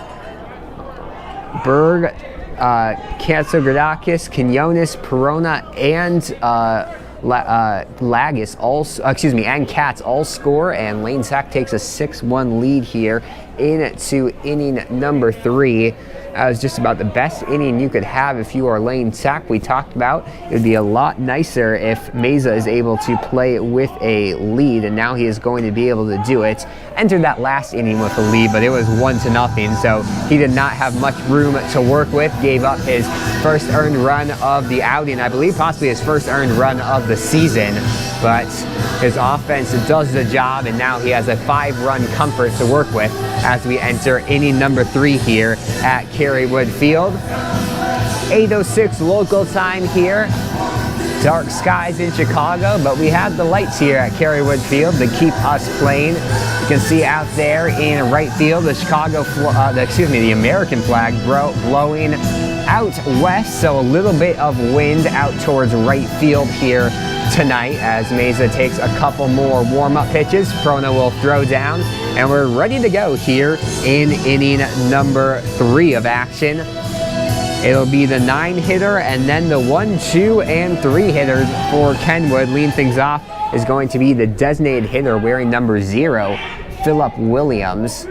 Berg, Katsogradakis, Quinones, Perona, and Lagis and Katz all score, and Lane Tech takes a 6-1 lead here into inning number 3. That was just about the best inning you could have if you are Lane Tech. We talked about it would be a lot nicer if Mesa is able to play with a lead, and now he is going to be able to do it. Entered that last inning with a lead, but it was 1-0, so he did not have much room to work with. Gave up his first earned run of the outing, I believe possibly his first earned run of the season, but his offense does the job, and now he has a 5-run comfort to work with as we enter inning number 3 here at Kenwood Field. 8:06 local time here. Dark skies in Chicago, but we have the lights here at Kenwood Field to keep us playing. You can see out there in right field the the American flag blowing out west, so a little bit of wind out towards right field here tonight as Mesa takes a couple more warm-up pitches. Prona will throw down, and we're ready to go here in inning number 3 of action. It'll be the 9-hitter and then the 1, 2, and 3 hitters for Kenwood. Leading things off is going to be the designated hitter wearing number 0, Philip Williams.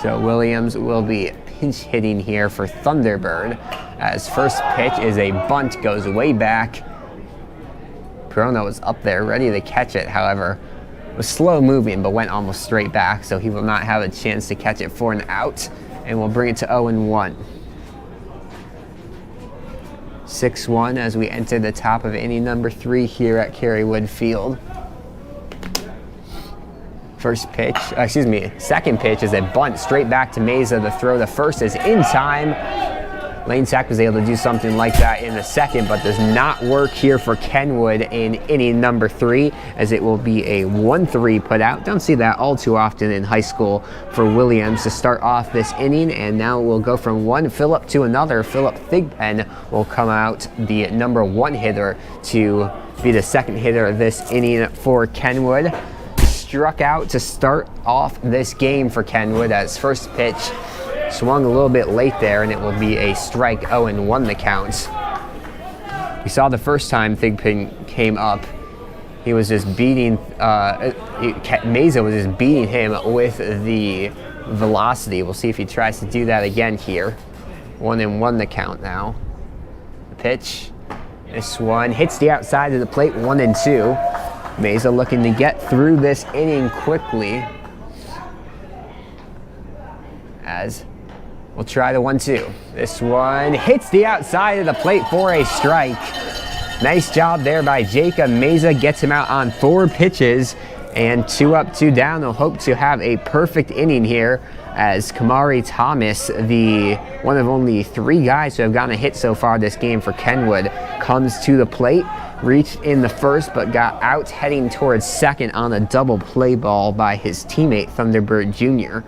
So Williams will be pinch hitting here for Thunderbird as first pitch is a bunt, goes way back. Perona was up there ready to catch it, however, was slow moving but went almost straight back, so he will not have a chance to catch it for an out, and we'll bring it to 0-1. 6-1 as we enter the top of inning number 3 here at Kenwood Field. Second pitch is a bunt straight back to Mesa. The throw to first is in time. Lane Tech was able to do something like that in the second, but does not work here for Kenwood in inning number 3, as it will be a 1-3 put out. Don't see that all too often in high school for Williams to start off this inning, and now we'll go from one Phillip to another. Philip Thigpen will come out, the number 1 hitter, to be the second hitter of this inning for Kenwood. Struck out to start off this game for Kenwood as first pitch swung a little bit late there, and it will be a strike. 0-1 the count. We saw the first time Thigpen came up, he was just beating, Mesa was just beating him with the velocity. We'll see if he tries to do that again here. 1-1 the count now. The pitch, this one hits the outside of the plate, 1-2. Mesa looking to get through this inning quickly, as we'll try the 1-2. This one hits the outside of the plate for a strike. Nice job there by Jacob Mesa. Gets him out on 4 pitches, and 2 up, 2 down. They'll hope to have a perfect inning here as Kamari Thomas, the one of only 3 guys who have gotten a hit so far this game for Kenwood, comes to the plate. Reached in the first, but got out heading towards second on a double play ball by his teammate Thunderbird Jr.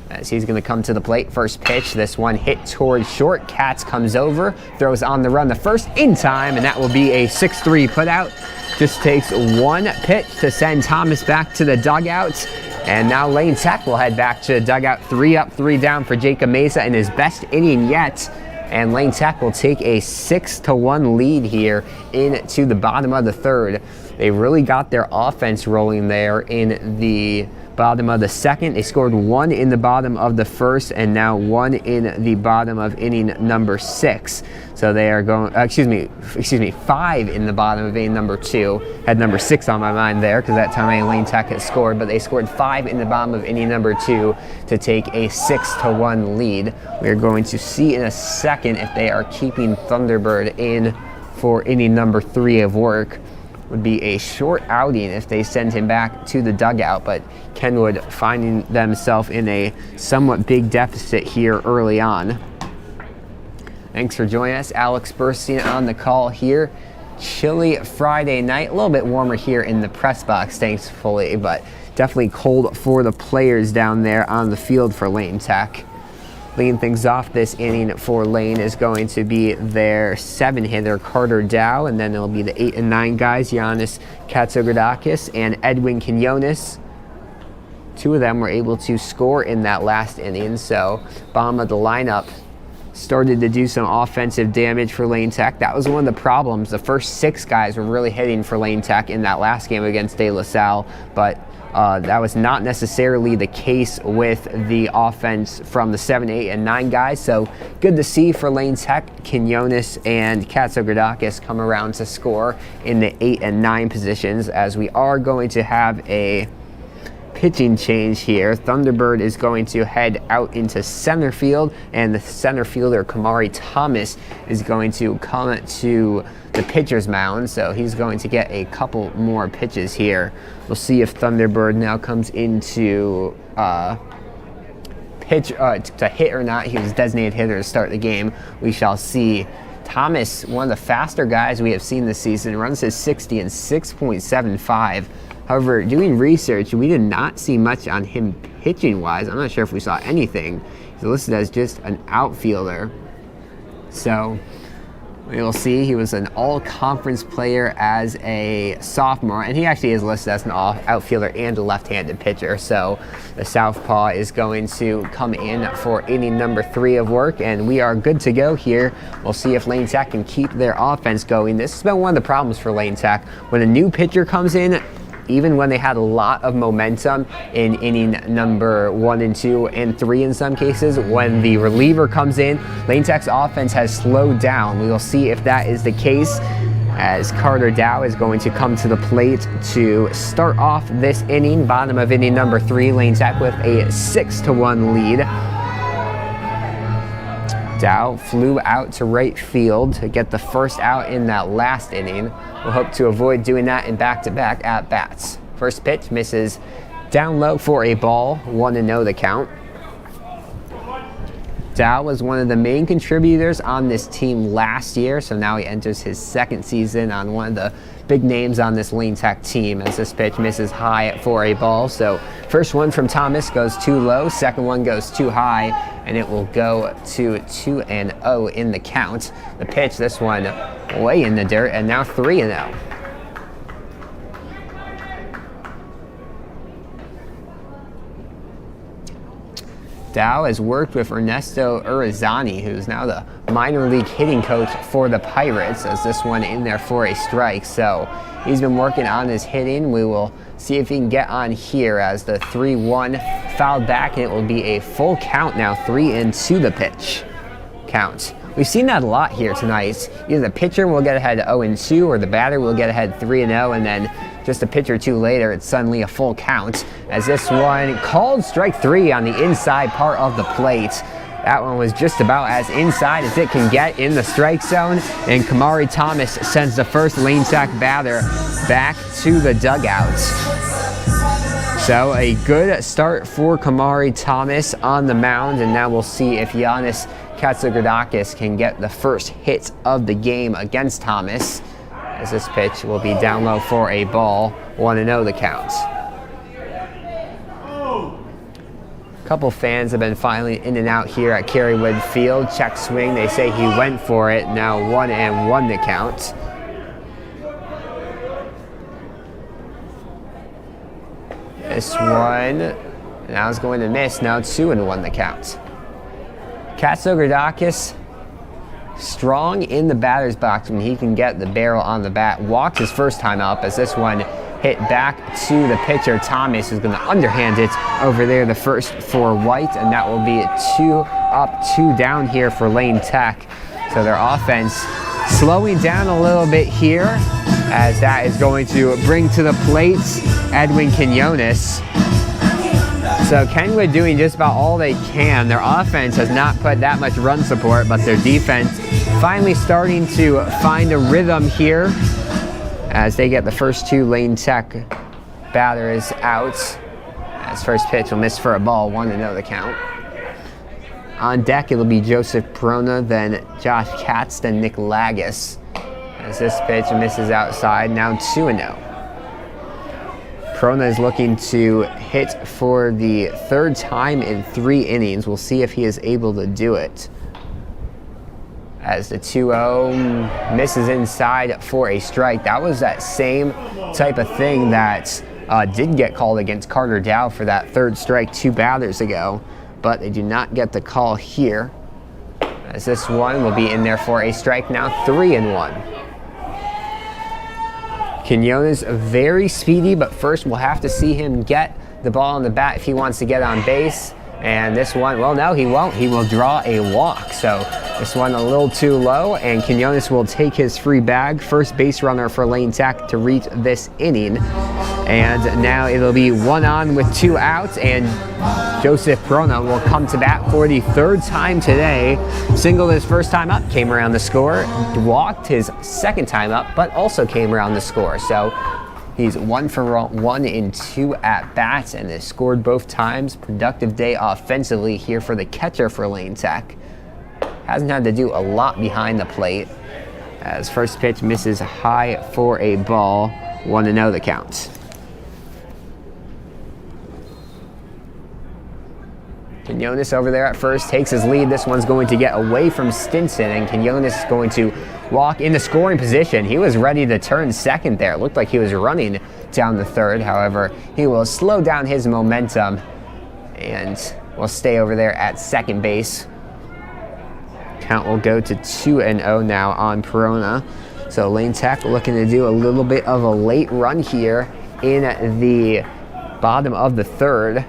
As he's going to come to the plate. First pitch, this one hit towards short. Katz comes over, throws on the run the first in time, and that will be a 6-3 putout. Just takes 1 pitch to send Thomas back to the dugout. And now Lane Tech will head back to the dugout. 3 up, 3 down for Jacob Mesa in his best inning yet. And Lane Tech will take a 6-1 lead here into the bottom of the 3rd. They really got their offense rolling there in the bottom of the 2nd. They scored 1 in the bottom of the 1st, and now 1 in the bottom of inning number 6. So they are going, 5 in the bottom of inning number 2. Had number 6 on my mind there because that time Lane Tech had scored, but they scored 5 in the bottom of inning number 2 to take a 6-1 lead. We're going to see in a second if they are keeping Thunderbird in for inning number 3 of work. would be a short outing if they send him back to the dugout, but Kenwood finding themselves in a somewhat big deficit here early on. Thanks for joining us. Alex Burstein on the call here. Chilly Friday night, a little bit warmer here in the press box, thankfully, but definitely cold for the players down there on the field for Lane Tech. Leading things off this inning for Lane is going to be their 7-hitter, Carter Dow, and then it'll be the 8 and 9 guys, Giannis Katsogradakis and Edwin Quinones. 2 of them were able to score in that last inning, so bottom of the lineup started to do some offensive damage for Lane Tech. That was one of the problems. The first 6 guys were really hitting for Lane Tech in that last game against De La Salle, but that was not necessarily the case with the offense from the 7, 8, and 9 guys. So good to see for Lane Tech, Quinones and Katsogradakis come around to score in the 8 and 9 positions, as we are going to have a pitching change here. Thunderbird is going to head out into center field, and the center fielder Kamari Thomas is going to come to the pitcher's mound, so he's going to get a couple more pitches here. We'll see if Thunderbird now comes into pitch to hit or not. He was designated hitter to start the game. We shall see. Thomas, one of the faster guys we have seen this season, runs his 60 in 6.75. However, doing research, we did not see much on him pitching-wise. I'm not sure if we saw anything. He's listed as just an outfielder. So we will see. He was an all-conference player as a sophomore, and he actually is listed as an outfielder and a left-handed pitcher. So the southpaw is going to come in for inning number 3 of work, and we are good to go here. We'll see if Lane Tech can keep their offense going. This has been one of the problems for Lane Tech. When a new pitcher comes in, even when they had a lot of momentum in inning number 1 and 2 and 3 in some cases, when the reliever comes in, Lane Tech's offense has slowed down. We will see if that is the case, as Carter Dow is going to come to the plate to start off this inning. Bottom of inning number 3, Lane Tech with a 6-1 lead. Dow flew out to right field to get the first out in that last inning. We'll hope to avoid doing that in back-to-back at-bats. First pitch misses down low for a ball, 1-0 the count. Dow was one of the main contributors on this team last year, so now he enters his 2nd season on one of the big names on this Lane Tech team, as this pitch misses high for a ball. So first one from Thomas goes too low, second one goes too high, and it will go to 2-0 in the count. The pitch, this one way in the dirt, and now 3-0. Dow has worked with Ernesto Urizani, who's now the minor league hitting coach for the Pirates, as this one in there for a strike. So he's been working on his hitting. We will see if he can get on here, as the 3-1 fouled back, and it will be a full count now, 3-2 the pitch count. We've seen that a lot here tonight. Either the pitcher will get ahead 0-2, or the batter will get ahead 3-0, and then just a pitch or two later, it's suddenly a full count, as this one called strike 3 on the inside part of the plate. That one was just about as inside as it can get in the strike zone, and Kamari Thomas sends the first Lane Tech batter back to the dugout. So a good start for Kamari Thomas on the mound, and now we'll see if Giannis Katsogradakis can get the first hit of the game against Thomas, as this pitch will be down low for a ball, 1-0 the count. A couple fans have been filing in and out here at Kenwood Field. Check swing, they say he went for it. Now 1-1 the count. This one now is going to miss. Now 2-1 the count. Katsogradakis strong in the batter's box when he can get the barrel on the bat. Walked his first time up, as this one hit back to the pitcher Thomas, who's going to underhand it over there, the first for White, and that will be 2 up, 2 down here for Lane Tech. So their offense slowing down a little bit here, as that is going to bring to the plate Edwin Quinones. So Kenwood doing just about all they can. Their offense has not put that much run support, but their defense finally starting to find a rhythm here, as they get the first two Lane Tech batters out. As first pitch will miss for a ball, 1-0 the count. On deck, it'll be Joseph Perona, then Josh Katz, then Nick Lagis. As this pitch misses outside, now 2-0. Perona is looking to hit for the third time in 3 innings. We'll see if he is able to do it. As the 2-0 misses inside for a strike. That was that same type of thing that did get called against Carter Dow for that third strike 2 batters ago, but they do not get the call here, as this one will be in there for a strike, now 3-1. Quinones very speedy, but first we'll have to see him get the ball on the bat if he wants to get on base. And this one, well, no, he won't. He will draw a walk. So this one a little too low, and Quinones will take his free bag. First base runner for Lane Tech to reach this inning. And now it'll be 1 on with 2 outs, and Joseph Perona will come to bat for the 3rd time today. Singled his first time up, came around the score. Walked his 2nd time up, but also came around the score. So he's 1 for 1 in 2 at-bats and has scored both times. Productive day offensively here for the catcher for Lane Tech. Hasn't had to do a lot behind the plate, as first pitch misses high for a ball. 1-0 the count. Quinones over there at first takes his lead. This one's going to get away from Stinson, and Quinones is going to walk into scoring position. He was ready to turn second there. It looked like he was running down the third. However, he will slow down his momentum and will stay over there at second base. Count will go to 2-0 now on Perona. So Lane Tech looking to do a little bit of a late run here in the bottom of the 3rd.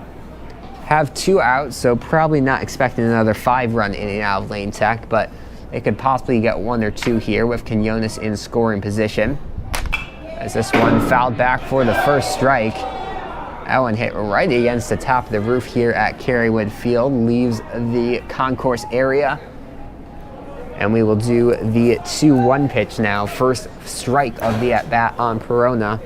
Have 2 outs, so probably not expecting another 5-run inning out of Lane Tech, but they could possibly get 1 or 2 here with Quinones in scoring position. As this one fouled back for the first strike. That one hit right against the top of the roof here at Kenwood Field, leaves the concourse area. And we will do the 2-1 pitch now. First strike of the at-bat on Perona.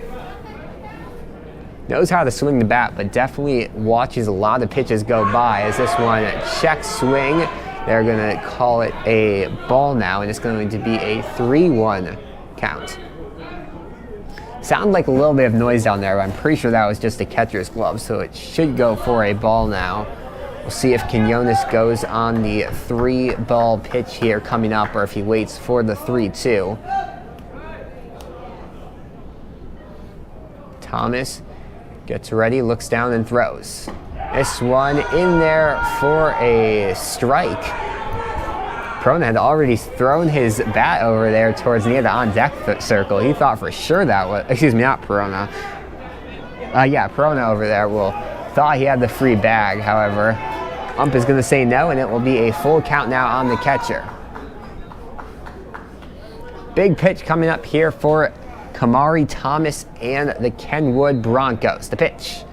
Knows how to swing the bat, but definitely watches a lot of pitches go by. As this one check swing, they're going to call it a ball now, and it's going to be a 3-1 count. Sounded like a little bit of noise down there, but I'm pretty sure that was just a catcher's glove, so it should go for a ball now. We'll see if Quinones goes on the 3-ball pitch here coming up, or if he waits for the 3-2. Thomas gets ready, looks down, and throws. This one in there for a strike. Perona had already thrown his bat over there towards near the on-deck circle. He thought for sure that was, excuse me, not Perona. Yeah, Perona over there thought he had the free bag. However, ump is going to say no, and it will be a full count now on the catcher. Big pitch coming up here for Kamari Thomas and the Kenwood Broncos. The pitch.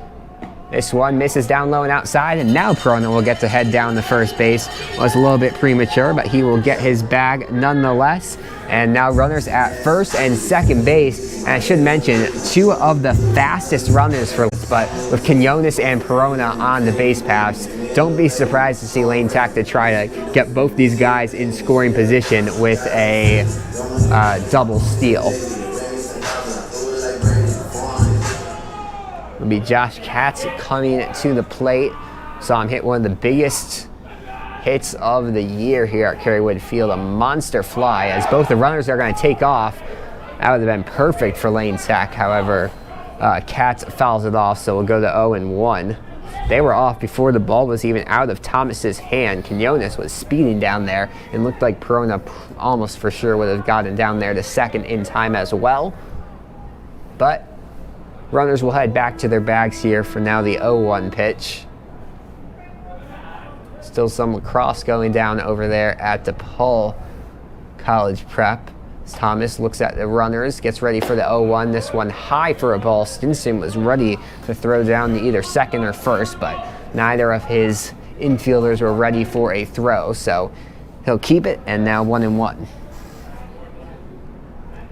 This one misses down low and outside, and now Perona will get to head down the first base. Was a little bit premature, but he will get his bag nonetheless. And now runners at first and second base. And I should mention, 2 of the fastest runners for, but with Quinones and Perona on the base paths. Don't be surprised to see Lane Tech to try to get both these guys in scoring position with a double steal. It'll be Josh Katz coming to the plate. Saw him hit one of the biggest hits of the year here at Kenwood Field, a monster fly. As both the runners are going to take off, that would have been perfect for Lane Tech. However, Katz fouls it off, so we'll go to 0-1. They were off before the ball was even out of Thomas's hand. Quinones was speeding down there and looked like Perona almost for sure would have gotten down there to second in time as well. But runners will head back to their bags here for now the 0-1 pitch. Still some lacrosse going down over there at DePaul College Prep. As Thomas looks at the runners, gets ready for the 0-1. This one high for a ball. Stinson was ready to throw down to either second or first, but neither of his infielders were ready for a throw, so he'll keep it, and now 1-1.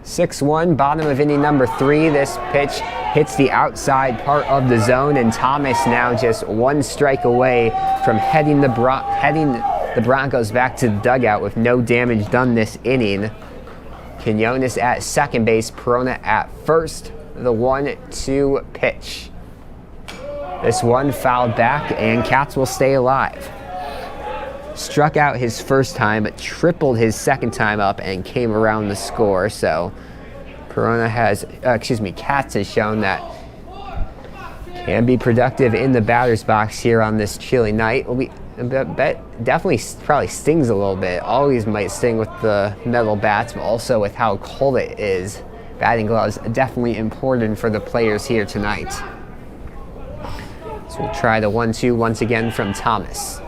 6-1, bottom of inning number 3. This pitch hits the outside part of the zone, and Thomas now just 1 strike away from heading the Broncos back to the dugout with no damage done this inning. Quinones at second base, Perona at first. The 1-2 pitch. This one fouled back, and Cats will stay alive. Struck out his first time, but tripled his second time up and came around the score. So Cats has shown that can be productive in the batter's box here on this chilly night. Definitely probably stings a little bit. Always might sting with the metal bats, but also with how cold it is. Batting gloves definitely important for the players here tonight. So we'll try the 1-2 once again from Thomas.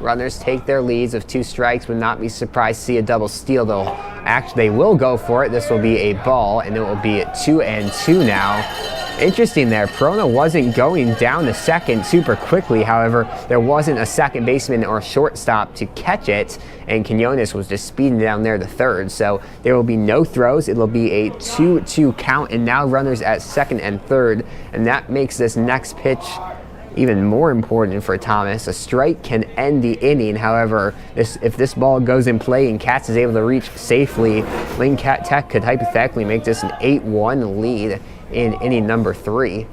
Runners take their leads of 2 strikes. Would not be surprised to see a double steal, though. Actually, they will go for it. This will be a ball, and it will be 2-2 now. Interesting there. Perona wasn't going down to second super quickly. However, there wasn't a second baseman or shortstop to catch it, and Quinones was just speeding down there to third. So there will be no throws. It will be a 2-2 count, and now runners at second and third, and that makes this next pitch even more important for Thomas. A strike can end the inning. However, if this ball goes in play and Cats is able to reach safely, Lane Tech could hypothetically make this an 8-1 lead in inning number 3.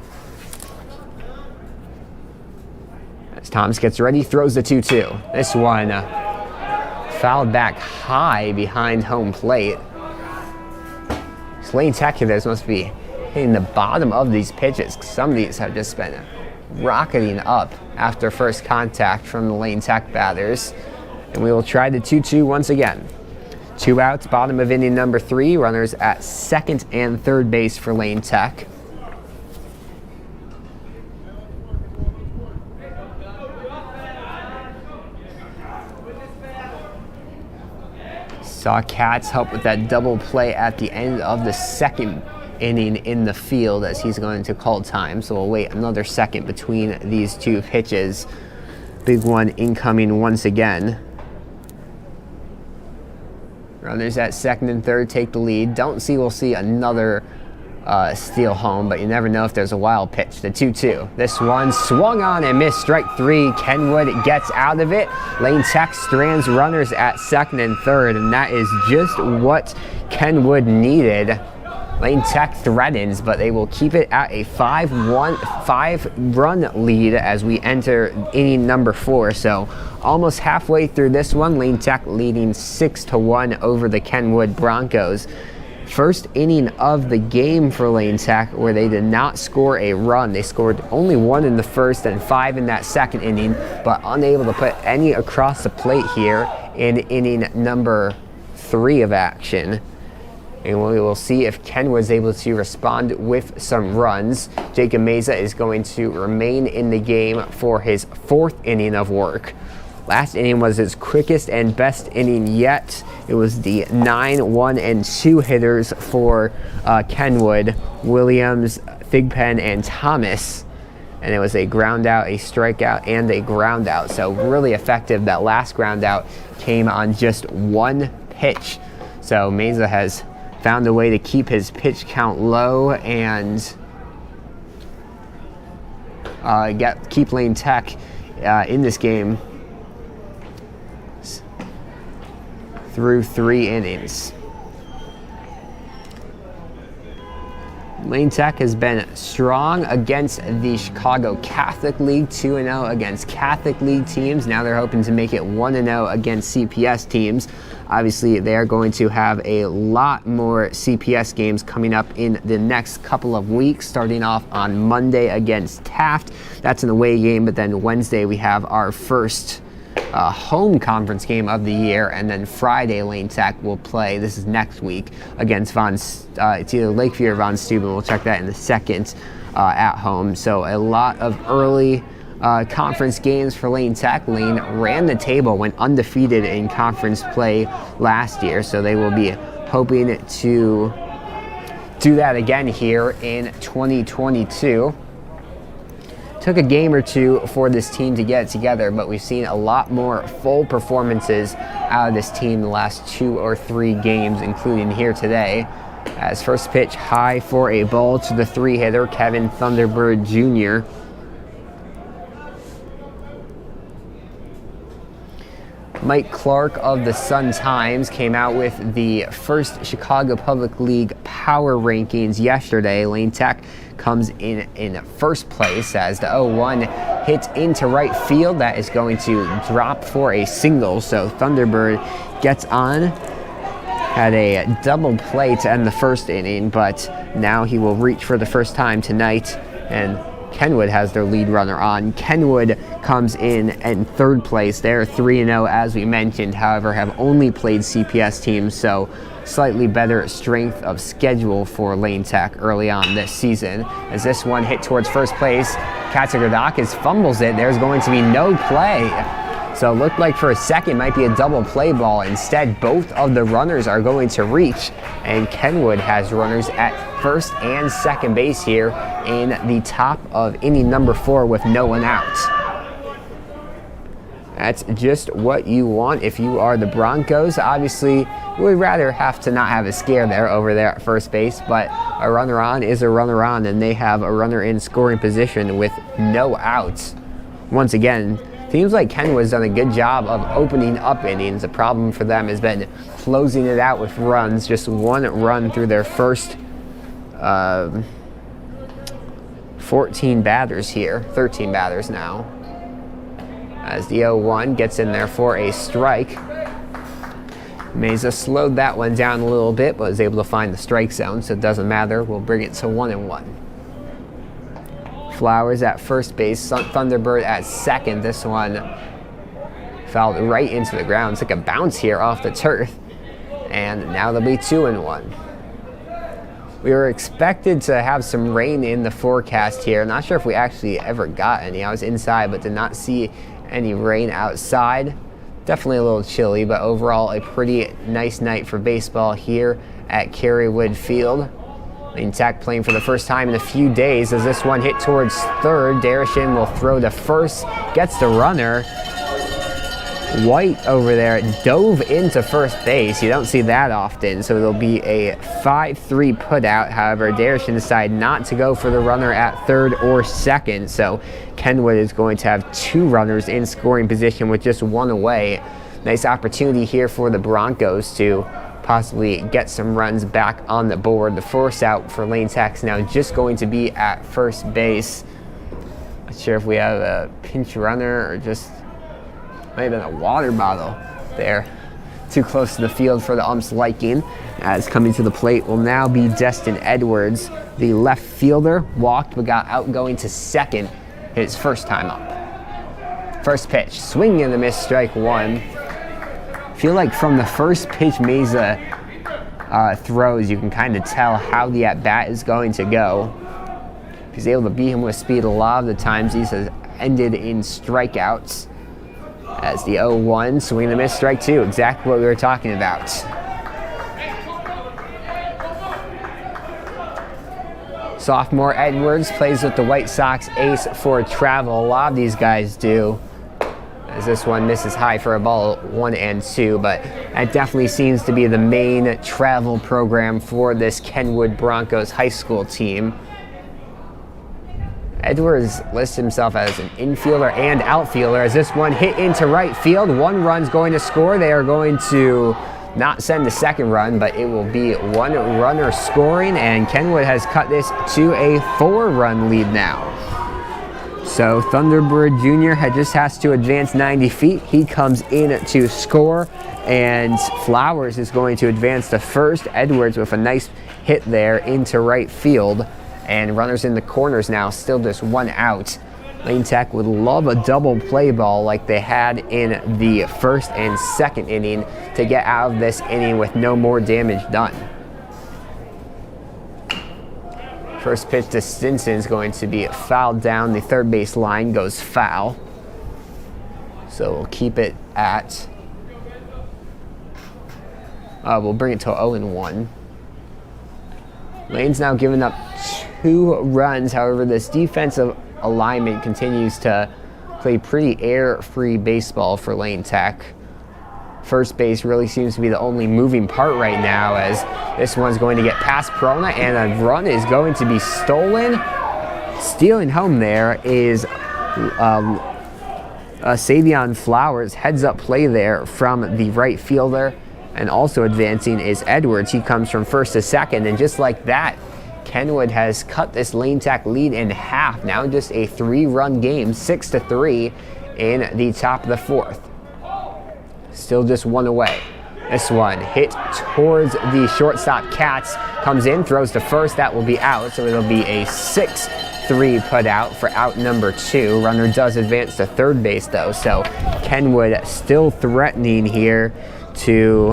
As Thomas gets ready, throws the 2-2. This one fouled back high behind home plate. Lane Tech hitters must be hitting the bottom of these pitches. Some of these have just been rocketing up after first contact from the Lane Tech batters. And we will try the 2-2 once again. 2 outs, bottom of inning number 3. Runners at second and third base for Lane Tech. Saw Cats help with that double play at the end of the second inning in the field as he's going to call time. So we'll wait another second between these 2 pitches. Big one incoming once again. Runners at second and third take the lead. We'll see another steal home, but you never know if there's a wild pitch. The 2-2. This one swung on and missed. Strike 3. Kenwood gets out of it. Lane Tech strands runners at second and third, and that is just what Kenwood needed. Lane Tech threatens, but they will keep it at a 5-run lead as we enter inning number 4. So almost halfway through this one, Lane Tech leading 6-1 over the Kenwood Broncos. First inning of the game for Lane Tech, where they did not score a run. They scored only 1 in the first and 5 in that second inning, but unable to put any across the plate here in inning number 3 of action. And we will see if Ken was able to respond with some runs. Jacob Meza is going to remain in the game for his 4th inning of work. Last inning was his quickest and best inning yet. It was the 9, 1, and 2 hitters for Kenwood, Williams, Thigpen, and Thomas. And it was a ground out, a strikeout, and a ground out. So really effective. That last ground out came on just 1 pitch. So Meza has found a way to keep his pitch count low and keep Lane Tech in this game through 3 innings. Lane Tech has been strong against the Chicago Catholic League, 2-0 against Catholic League teams. Now they're hoping to make it 1-0 against CPS teams. Obviously, they're going to have a lot more CPS games coming up in the next couple of weeks, starting off on Monday against Taft. That's an away game, but then Wednesday we have our first home conference game of the year, and then Friday Lane Tech will play, this is next week, against it's either Lakeview or Von Steuben. We'll check that in the second at home. So a lot of early conference games for Lane Tech. Lane ran the table, went undefeated in conference play last year, so they will be hoping to do that again here in 2022. Took a game or two for this team to get it together, but we've seen a lot more full performances out of this team the last 2 or 3 games, including here today. As first pitch high for a ball to the 3-hitter, Kevin Thunderbird Jr. Mike Clark of the Sun-Times came out with the first Chicago Public League power rankings yesterday. Lane Tech comes in first place as the 0-1 hits into right field. That is going to drop for a single, so Thunderbird gets on. Had a double play to end the first inning, but now he will reach for the first time tonight, and Kenwood has their lead runner on. Kenwood comes in third place. They're 3-0 as we mentioned, however have only played CPS teams, so slightly better strength of schedule for Lane Tech early on this season. As this one hit towards first place, Katsigadakis fumbles it. There's going to be no play. So it looked like for a second might be a double play ball. Instead, both of the runners are going to reach, and Kenwood has runners at first and second base here in the top of inning number 4 with no one out. That's just what you want if you are the Broncos. Obviously, we'd rather have to not have a scare there over there at first base, but a runner on is a runner on, and they have a runner in scoring position with no outs. Once again, seems like Kenwood's done a good job of opening up innings. The problem for them has been closing it out with runs. Just 1 run through their first 14 batters here, 13 batters now. As the 0-1 gets in there for a strike. Mesa slowed that one down a little bit, but was able to find the strike zone, so it doesn't matter. We'll bring it to 1-1. Flowers at first base, Thunderbird at second. This one fouled right into the ground. It's like a bounce here off the turf. And now they'll be 2-1. We were expected to have some rain in the forecast here. Not sure if we actually ever got any. I was inside but did not see any rain outside. Definitely a little chilly, but overall a pretty nice night for baseball here at Kenwood Field. Lane Tech playing for the first time in a few days as this one hit towards third. Darishin will throw to first, gets the runner. White over there dove into first base. You don't see that often, so it'll be a 5-3 putout. However, Darishin decided not to go for the runner at third or second, so Kenwood is going to have 2 runners in scoring position with just 1 away. Nice opportunity here for the Broncos to possibly get some runs back on the board. The force out for Lane Tech's now just going to be at first base. Not sure if we have a pinch runner or just might have been a water bottle there. Too close to the field for the ump's liking. As coming to the plate will now be Destin Edwards. The left fielder walked but got out going to second his first time up. First pitch, swing and a miss, strike 1. Feel like from the first pitch Mesa throws, you can kind of tell how the at-bat is going to go. If he's able to beat him with speed, a lot of the times these has ended in strikeouts. As the 0-1, swing and a miss, strike 2, exactly what we were talking about. Sophomore Edwards plays with the White Sox ace for travel. A lot of these guys do. As this one misses high for a ball, 1-2, but that definitely seems to be the main travel program for this Kenwood Broncos high school team. Edwards lists himself as an infielder and outfielder as this one hit into right field. 1 run's going to score. They are going to not send the second run, but it will be 1 runner scoring, and Kenwood has cut this to a 4-run lead now. So Thunderbird Jr. has to advance 90 feet. He comes in to score, and Flowers is going to advance to first. Edwards with a nice hit there into right field, and runners in the corners now, still just 1 out. Lane Tech would love a double play ball like they had in the first and second inning to get out of this inning with no more damage done. First pitch to Stinson is going to be fouled down. The third base line goes foul. So we'll keep it at, we'll bring it to 0-1. Lane's now given up 2 runs. However, this defensive alignment continues to play pretty air-free baseball for Lane Tech. First base really seems to be the only moving part right now, as this one's going to get past Perona, and a run is going to be stolen. Stealing home there is Savion Flowers. Heads up play there from the right fielder. And also advancing is Edwards. He comes from first to second, and just like that, Kenwood has cut this Lane Tech lead in half. Now just a 3-run game, 6-3 in the top of the 4th. Still just one away. This one hit towards the shortstop Katz, comes in, throws to first. That will be out, so it'll be a 6-3 put out for out number 2. Runner does advance to third base though, so Kenwood still threatening here to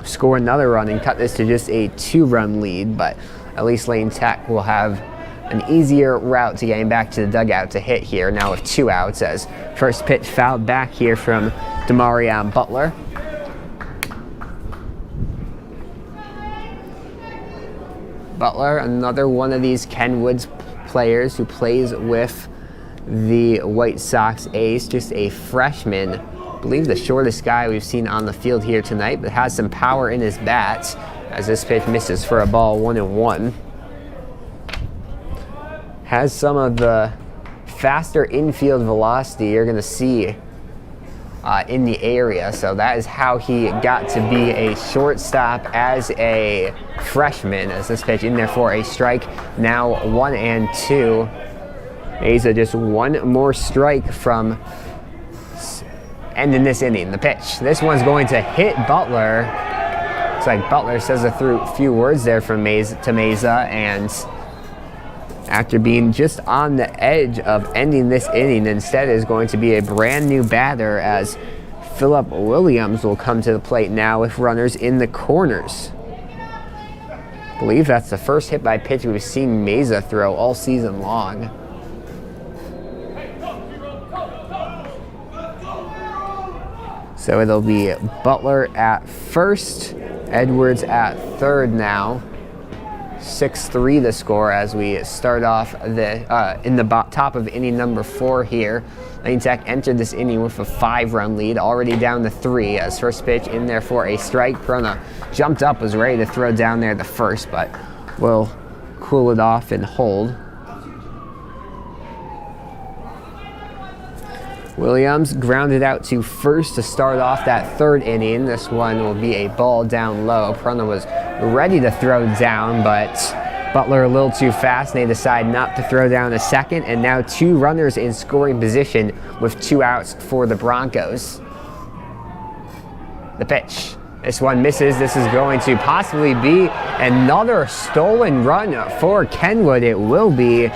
score another run and cut this to just a 2-run lead, but at least Lane Tech will have an easier route to getting back to the dugout to hit here now with 2 outs, as first pitch fouled back here from Demarion Butler. Butler, another one of these Kenwood's players who plays with the White Sox ace, just a freshman. I believe the shortest guy we've seen on the field here tonight, but has some power in his bats, as this pitch misses for a ball, 1-1. Has some of the faster infield velocity you're going to see in the area, so that is how he got to be a shortstop as a freshman, as this pitch in there for a strike. Now 1-2. Meza just one more strike from ending this inning. The pitch. This one's going to hit Butler. It's like Butler says a few words there from Meza, and after being just on the edge of ending this inning, instead is going to be a brand new batter, as Philip Williams will come to the plate now with runners in the corners. I believe that's the first hit by pitch we've seen Meza throw all season long. So it'll be Butler at first, Edwards at third now. 6-3 the score as we start off in the top of inning number 4 here. Lane Tech entered this inning with a 5-run lead, already down to 3, as first pitch in there for a strike. Perona jumped up, was ready to throw down there the first, but will cool it off and hold. Williams grounded out to first to start off that 3rd inning. This one will be a ball down low. Perona was ready to throw down, but Butler a little too fast, and they decide not to throw down a second, and now 2 runners in scoring position with 2 outs for the Broncos. The pitch. This one misses. This is going to possibly be another stolen run for Kenwood. It will be.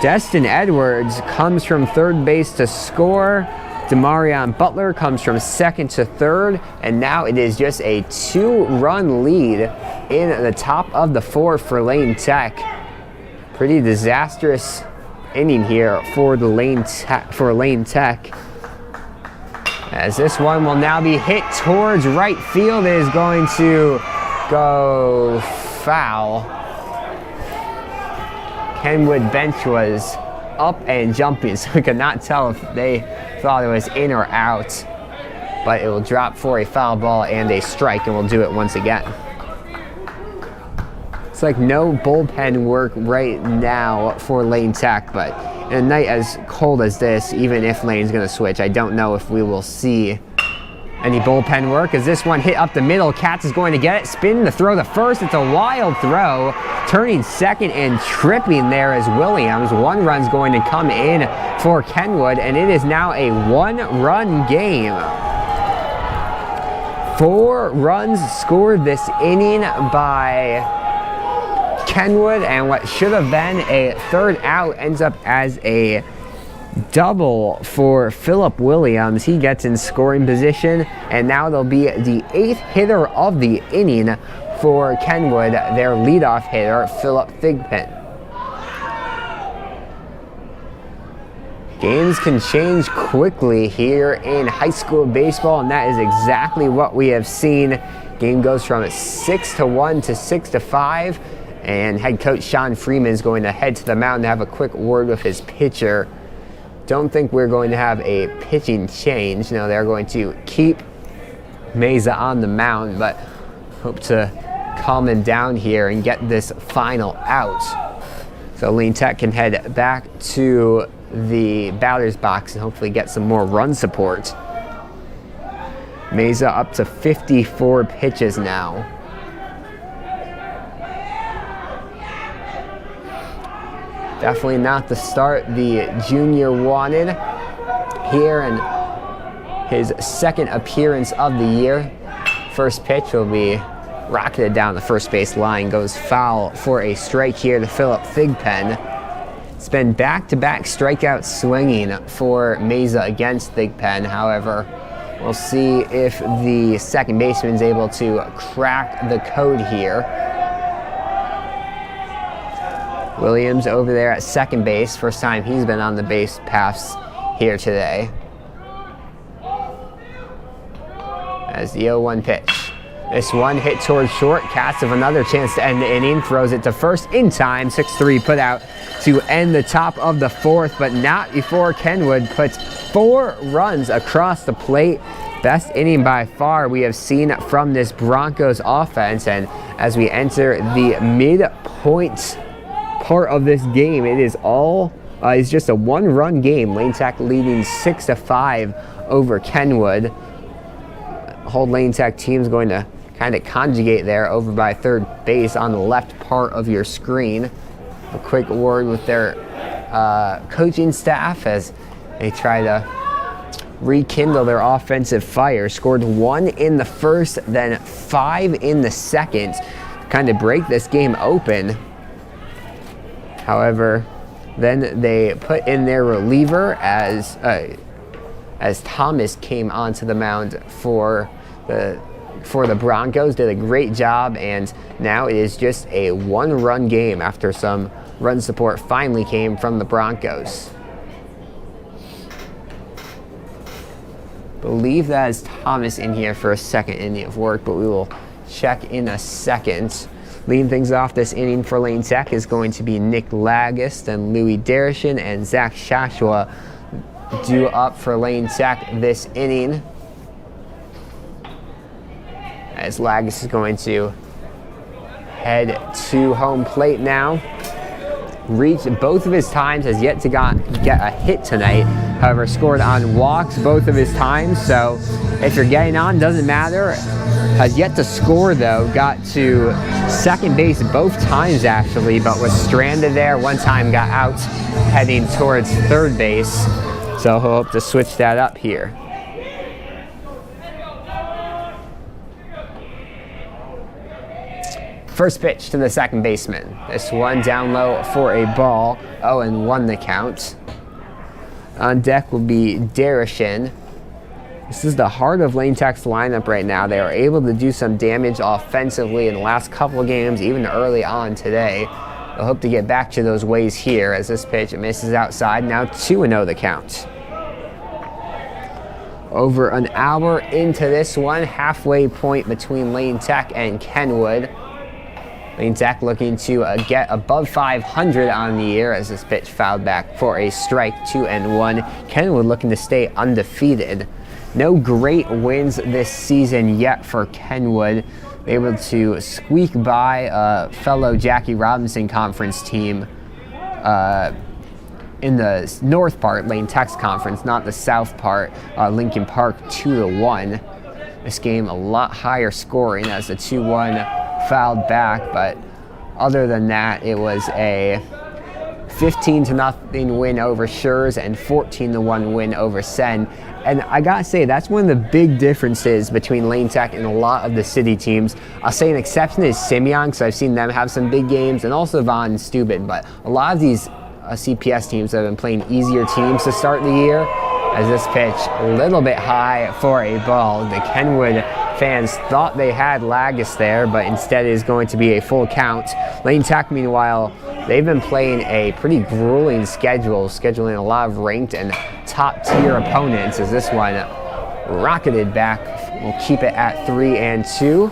Destin Edwards comes from third base to score. Demarion Butler comes from second to third, and now it is just a 2-run lead in the top of the 4th for Lane Tech. Pretty disastrous inning here for Lane Tech. As this one will now be hit towards right field, it is going to go foul. Kenwood bench was up and jumping, so we could not tell if they thought it was in or out, but it will drop for a foul ball and a strike, and we'll do it once again. It's like no bullpen work right now for Lane Tech, but in a night as cold as this, even if Lane's going to switch, I don't know if we will see any bullpen work, as this one hit up the middle. Katz is going to get it, spin to throw the first. It's a wild throw, turning second and tripping there as Williams. 1 run's going to come in for Kenwood, and it is now a 1-run game. 4 runs scored this inning by Kenwood, and what should have been a 3rd out ends up as a double for Philip Williams. He gets in scoring position, and now they'll be the 8th hitter of the inning for Kenwood, their leadoff hitter, Philip Thigpen. Games can change quickly here in high school baseball, and that is exactly what we have seen. Game goes from 6-1 to 6-5, and head coach Sean Freeman is going to head to the mound to have a quick word with his pitcher don't think we're going to have a pitching change. No, they're going to keep Mesa on the mound, but hope to calm him down here and get this final out. So Lane Tech can head back to the batter's box and hopefully get some more run support. Mesa up to 54 pitches now. Definitely not the start the junior wanted here in his second appearance of the year. First pitch will be rocketed down the first base line, goes foul for a strike here to Philip Thigpen. It's been back-to-back strikeout swinging for Mesa against Thigpen. However, we'll see if the second baseman is able to crack the code here. Williams over there at second base. First time he's been on the base paths here today. As the 0-1 pitch. This one hit towards short. Cats have another chance to end the inning. Throws it to first in time. 6-3 put out to end the top of the fourth, but not before Kenwood puts 4 runs across the plate. Best inning by far we have seen from this Broncos offense. And as we enter the midpoint part of this game, it is all it's just a 1-run game. Lane Tech leading 6-5 over Kenwood. Whole Lane Tech team's going to kind of conjugate there over by third base on the left part of your screen. A quick word with their coaching staff as they try to rekindle their offensive fire. Scored 1 in the first, then 5 in the second, kind of break this game open. However, then they put in their reliever as Thomas came onto the mound for the Broncos. Did a great job, and now it is just a 1-run game after some run support finally came from the Broncos. Believe that is Thomas in here for a second inning of work, but we will check in a second. Leading things off this inning for Lane Tech is going to be Nick Lagist and Louis Derishin, and Zach Shashua due up for Lane Tech this inning. As Lagist is going to head to home plate now. Reached both of his times, has yet to get a hit tonight. However, scored on walks both of his times. So if you're getting on, doesn't matter. Has yet to score though. Got to second base both times actually, but was stranded there. One time got out heading towards third base. So he'll hope to switch that up here. First pitch to the second baseman. This one down low for a ball. 0-1 the count. On deck will be Derishin. This is the heart of Lane Tech's lineup right now. They are able to do some damage offensively in the last couple of games, even early on today. They'll hope to get back to those ways here as this pitch misses outside. Now 2-0 the count. Over an hour into this one, halfway point between Lane Tech and Kenwood. Lane Tech looking to get above 500 on the year as this pitch fouled back for a strike. 2-1. Kenwood looking to stay undefeated. No great wins this season yet for Kenwood. Able to squeak by fellow Jackie Robinson Conference team in the north part, Lane Tech's conference, not the south part, Lincoln Park 2-1. This game a lot higher scoring as the 2-1 fouled back, but other than that, it was a 15-0 win over Schurz and 14-1 win over Sen. And I gotta say, that's one of the big differences between Lane Tech and a lot of the city teams. I'll say an exception is Simeon, because I've seen them have some big games, and also Von Steuben, but a lot of these CPS teams have been playing easier teams to start the year. As this pitch a little bit high for a ball. The Kenwood fans thought they had Lagist there, but instead it is going to be a full count. Lane Tech, meanwhile, they've been playing a pretty grueling schedule, scheduling a lot of ranked and top-tier opponents, as this one rocketed back. We'll keep it at 3-2.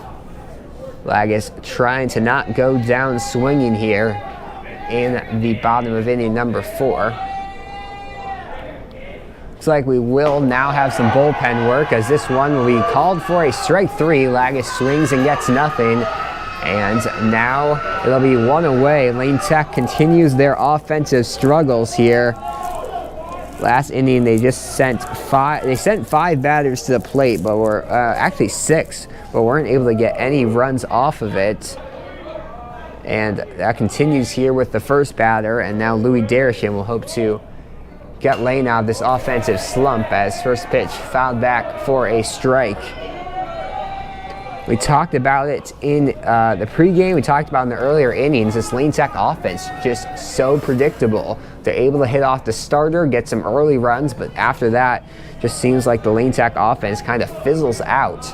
Lagist trying to not go down swinging here in the bottom of inning number 4. Looks like we will now have some bullpen work, as this one will be called for a strike 3. Lagus swings and gets nothing. And now it'll be 1 away. Lane Tech continues their offensive struggles here. Last inning, they just sent 5 batters to the plate, but were actually 6, but weren't able to get any runs off of it. And that continues here with the first batter, and now Louis Derisham will hope to get Lane out of this offensive slump, as first pitch fouled back for a strike. We talked about it in the pregame. We talked about in the earlier innings. This Lane Tech offense just so predictable. They're able to hit off the starter, get some early runs, but after that, just seems like the Lane Tech offense kind of fizzles out.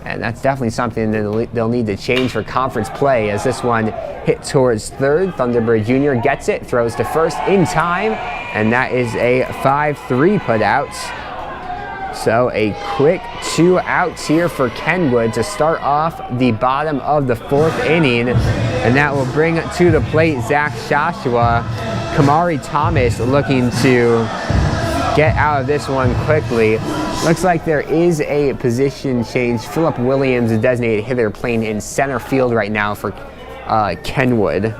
And that's definitely something that they'll need to change for conference play, as this one hit towards third. Thunderbird Jr. gets it, throws to first in time, and that is a 5-3 putout. So a quick 2 outs here for Kenwood to start off the bottom of the 4th inning, and that will bring to the plate Zach Joshua. Kamari Thomas looking to get out of this one quickly. Looks like there is a position change. Philip Williams, a designated hitter, playing in center field right now for Kenwood,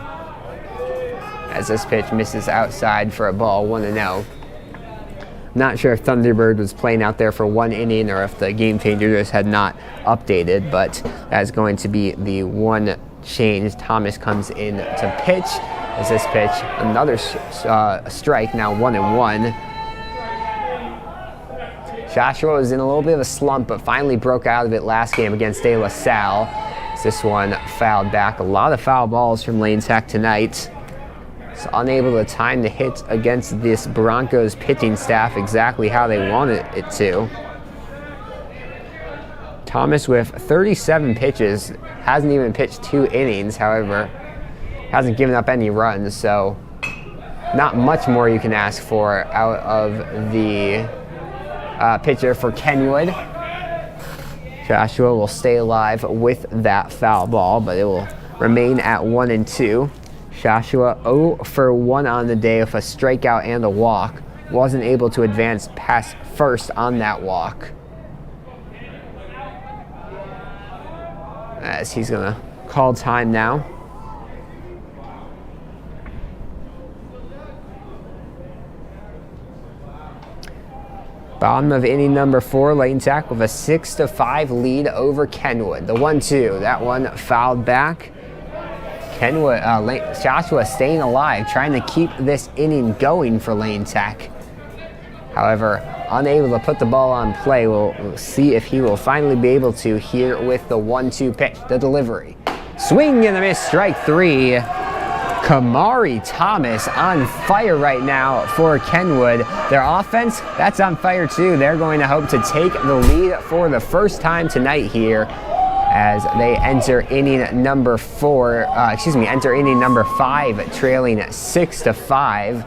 as this pitch misses outside for a ball, 1-0. Not sure if Thunderbird was playing out there for 1 inning or if the game changer just had not updated, but that's going to be the one change. Thomas comes in to pitch, as this pitch, another strike, now 1-1. Joshua was in a little bit of a slump, but finally broke out of it last game against De La Salle. This one fouled back. A lot of foul balls from Lane Tech tonight. It's unable to time the hits against this Broncos pitching staff exactly how they wanted it to. Thomas with 37 pitches, hasn't even pitched 2 innings, however, hasn't given up any runs, so not much more you can ask for out of the pitcher for Kenwood. Joshua will stay alive with that foul ball, but it will remain at 1-2. Joshua 0 for 1 on the day with a strikeout and a walk. Wasn't able to advance past first on that walk, as he's gonna call time now. Bottom of inning number 4, Lane Tech with a 6-5 lead over Kenwood. The 1-2, that one fouled back. Kenwood, Joshua staying alive, trying to keep this inning going for Lane Tech. However, unable to put the ball on play. We'll see if he will finally be able to here with the 1-2 pitch, the delivery. Swing and a miss, strike 3. Kamari Thomas on fire right now for Kenwood. Their offense, that's on fire too. They're going to hope to take the lead for the first time tonight here, as they enter inning number 5, trailing 6-5.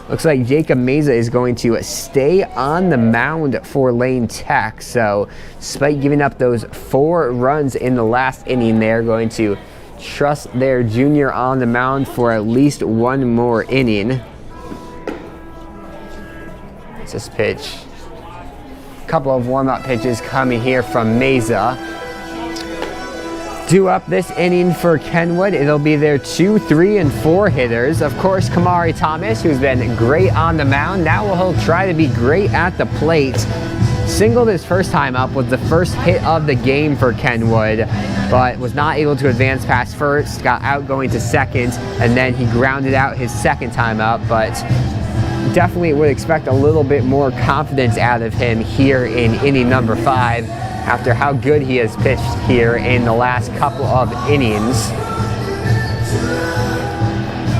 Looks like Jacob Meza is going to stay on the mound for Lane Tech. So despite giving up those 4 runs in the last inning, they're going to trust their junior on the mound for at least 1 more inning. It's this pitch. A couple of warm-up pitches coming here from Meza. Due up this inning for Kenwood, it'll be their 2, 3, and 4 hitters. Of course, Kamari Thomas, who's been great on the mound. Now he'll try to be great at the plate. Singled his first time up, was the first hit of the game for Kenwood, but was not able to advance past first, got out going to second, and then he grounded out his second time up, but definitely would expect a little bit more confidence out of him here in inning number 5 after how good he has pitched here in the last couple of innings.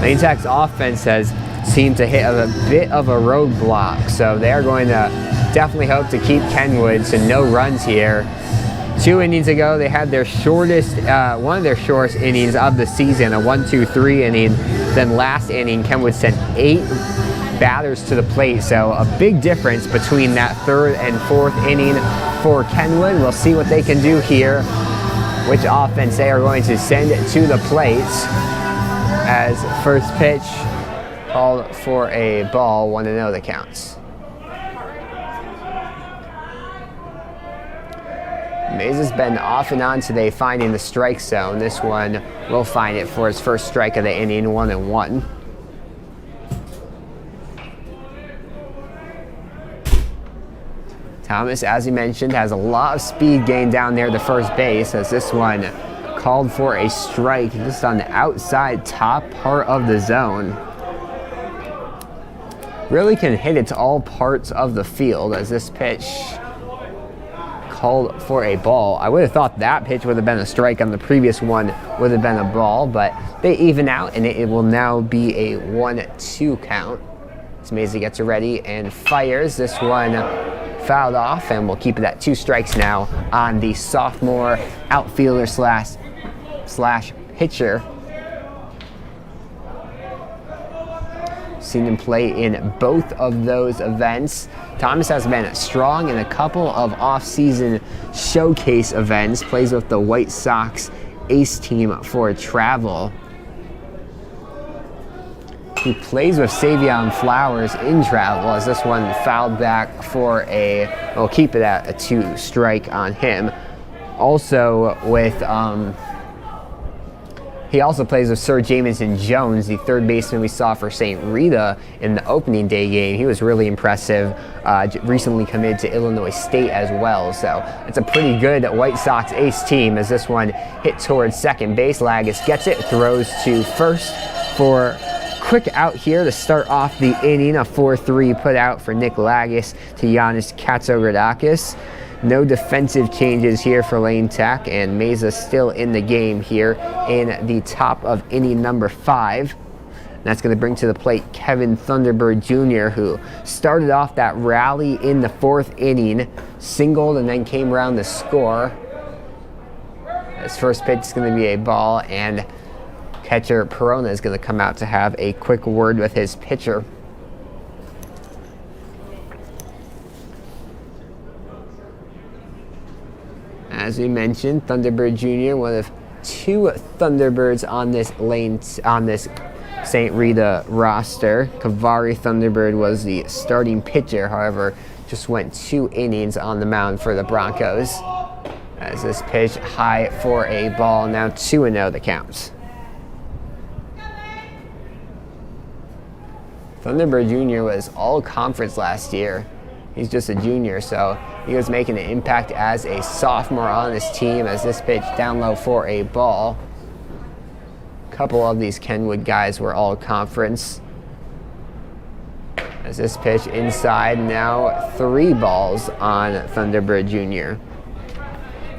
Lane Tech's offense has seemed to hit a bit of a roadblock, so they're going to definitely hope to keep Kenwood to no runs here. 2 innings ago, they had their shortest, one of their shortest innings of the season, a 1-2-3 inning. Then last inning, Kenwood sent 8 batters to the plate, so a big difference between that 3rd and 4th inning for Kenwood. We'll see what they can do here, which offense they are going to send to the plate, as first pitch called for a ball, 1-0 that counts. Mays has been off and on today finding the strike zone. This one will find it for his first strike of the inning, 1-1. Thomas, as he mentioned, has a lot of speed gain down there to first base, as this one called for a strike just on the outside top part of the zone. Really can hit it to all parts of the field, as this pitch called for a ball. I would have thought that pitch would have been a strike, on the previous one would have been a ball, but they even out, and it will now be a 1-2 count. So Mays gets it ready and fires. This one fouled off, and we'll keep it at 2 strikes now on the sophomore outfielder slash pitcher. Seen him play in both of those events. Thomas has been strong in a couple of off-season showcase events. Plays with the White Sox ace team for travel. He plays with Savion Flowers in travel, as this one fouled back for we'll keep it at a 2 strike on him. Also with, he also plays with Sir Jamison Jones, the third baseman we saw for St. Rita in the opening day game. He was really impressive, recently committed to Illinois State as well. So it's a pretty good White Sox ace team, as this one hit towards second base. Lagos gets it, throws to first for quick out here to start off the inning. A 4-3 put out for Nick Lagos to Giannis Katsogradakis. No defensive changes here for Lane Tech, and Mesa still in the game here in the top of inning number 5. That's going to bring to the plate Kevin Thunderbird Jr., who started off that rally in the 4th inning, singled, and then came around to score. His first pitch is going to be a ball, and catcher Perona is going to come out to have a quick word with his pitcher. As we mentioned, Thunderbird Jr., one of 2 Thunderbirds on this St. Rita roster. Kavari Thunderbird was the starting pitcher, however, just went 2 innings on the mound for the Broncos. As this pitch high for a ball, now 2-0 the count. Thunderbird Jr. was all conference last year. He's just a junior, so he was making an impact as a sophomore on this team, as this pitch down low for a ball. A couple of these Kenwood guys were all conference. As this pitch inside, now 3 balls on Thunderbird Jr.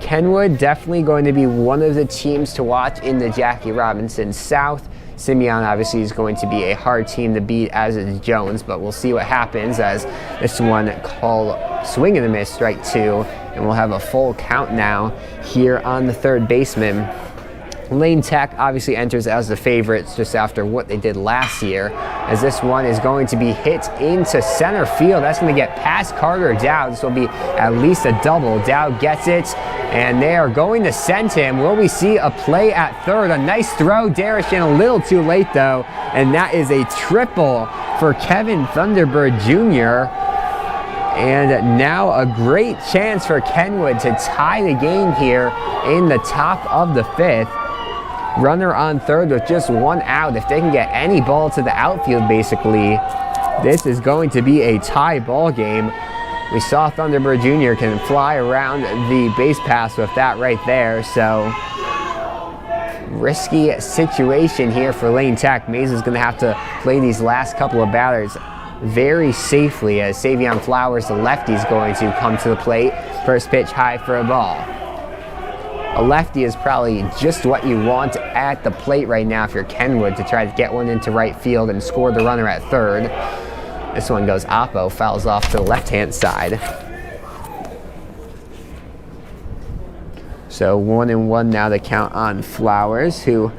Kenwood definitely going to be one of the teams to watch in the Jackie Robinson South. Simeon obviously is going to be a hard team to beat, as is Jones, but we'll see what happens, as this one called swing and a miss, strike 2, and we'll have a full count now here on the third baseman. Lane Tech obviously enters as the favorites just after what they did last year, as this one is going to be hit into center field. That's going to get past Carter Dowd. This will be at least a double. Dowd gets it, and they are going to send him. Will we see a play at third? A nice throw, Darishan, a little too late though, and that is a triple for Kevin Thunderbird Jr. And now a great chance for Kenwood to tie the game here in the top of the 5th. Runner on third with just 1 out. If they can get any ball to the outfield, basically, this is going to be a tie ball game. We saw Thunderbird Jr. can fly around the base pass with that right there, so risky situation here for Lane Tech. Mays is going to have to play these last couple of batters very safely, as Savion Flowers, the lefty, is going to come to the plate. First pitch high for a ball. A lefty is probably just what you want at the plate right now if you're Kenwood, to try to get one into right field and score the runner at third. This one goes oppo, fouls off to the left-hand side. So 1-1 now to count on Flowers, who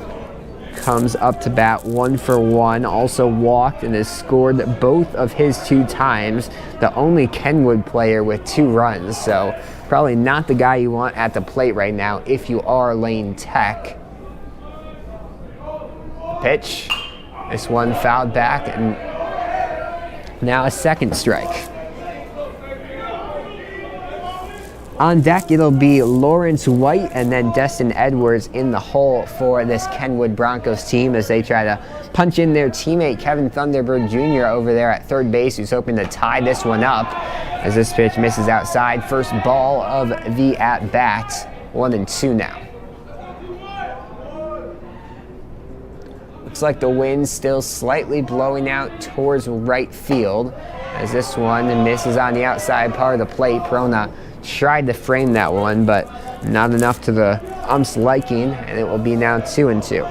comes up to bat 1 for 1, also walked and has scored both of his 2 times. The only Kenwood player with 2 runs, so probably not the guy you want at the plate right now if you are Lane Tech. Pitch. This one fouled back, and now a second strike. On deck, it'll be Lawrence White and then Destin Edwards in the hole for this Kenwood Broncos team as they try to punch in their teammate Kevin Thunderbird Jr. over there at third base, who's hoping to tie this one up as this pitch misses outside. First ball of the at-bat, 1-2 now. Looks like the wind's still slightly blowing out towards right field as this one misses on the outside part of the plate. Perona tried to frame that one, but not enough to the ump's liking, and it will be now 2-2.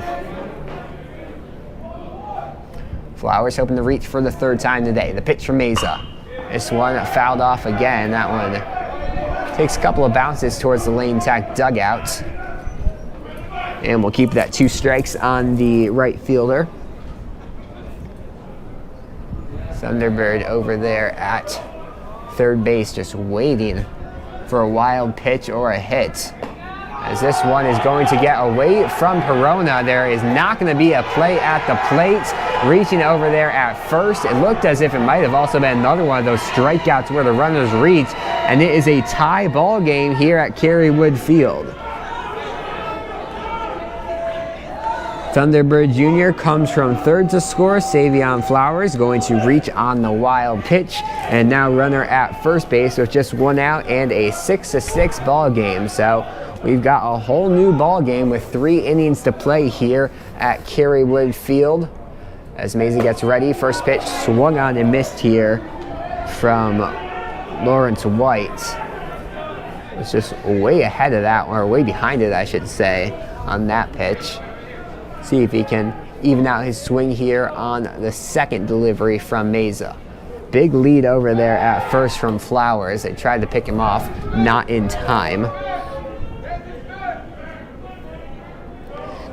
Flowers hoping to reach for the third time today. The pitch from Meza. This one fouled off again. That one takes a couple of bounces towards the Lane Tech dugout. And we'll keep that 2 strikes on the right fielder. Thunderbird over there at third base just waiting for a wild pitch or a hit. As this one is going to get away from Perona. There is not going to be a play at the plate. Reaching over there at first. It looked as if it might have also been another one of those strikeouts where the runners reach. And it is a tie ball game here at Kenwood Field. Thunderbird Jr. comes from third to score. Savion Flowers going to reach on the wild pitch. And now runner at first base with just 1 out and a 6-6 ball game. So we've got a whole new ball game with 3 innings to play here at Kenwood Field. As Meza gets ready, first pitch swung on and missed here from Lawrence White. It's just way ahead of that, or way behind it, I should say, on that pitch. See if he can even out his swing here on the second delivery from Meza. Big lead over there at first from Flowers. They tried to pick him off, not in time.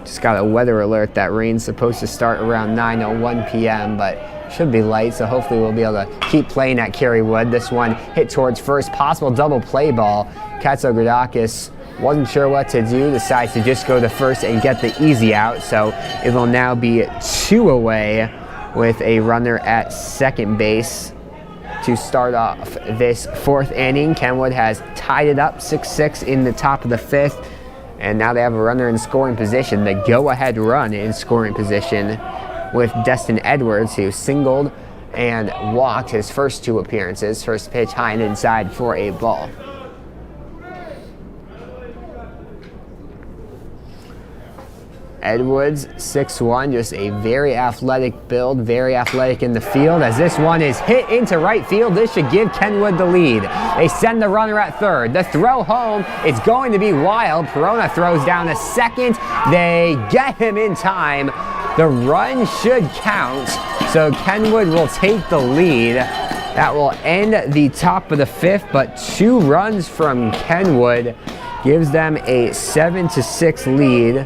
Just got a weather alert that rain's supposed to start around 9:01 p.m., but should be light, so hopefully we'll be able to keep playing at Kenwood. This one hit towards first, possible double play ball. Katsogradakis wasn't sure what to do, decides to just go to first and get the easy out, so it will now be 2 away with a runner at second base to start off this 4th inning. Kenwood has tied it up 6-6 in the top of the 5th, and now they have a runner in scoring position, the go-ahead run in scoring position with Destin Edwards, who singled and walked his first 2 appearances. First pitch high and inside for a ball. Edwards, 6'1", just a very athletic build, very athletic in the field. As this one is hit into right field, this should give Kenwood the lead. They send the runner at third. The throw home, it's going to be wild. Perona throws down to second. They get him in time. The run should count, so Kenwood will take the lead. That will end the top of the 5th, but 2 runs from Kenwood gives them a 7-6 lead.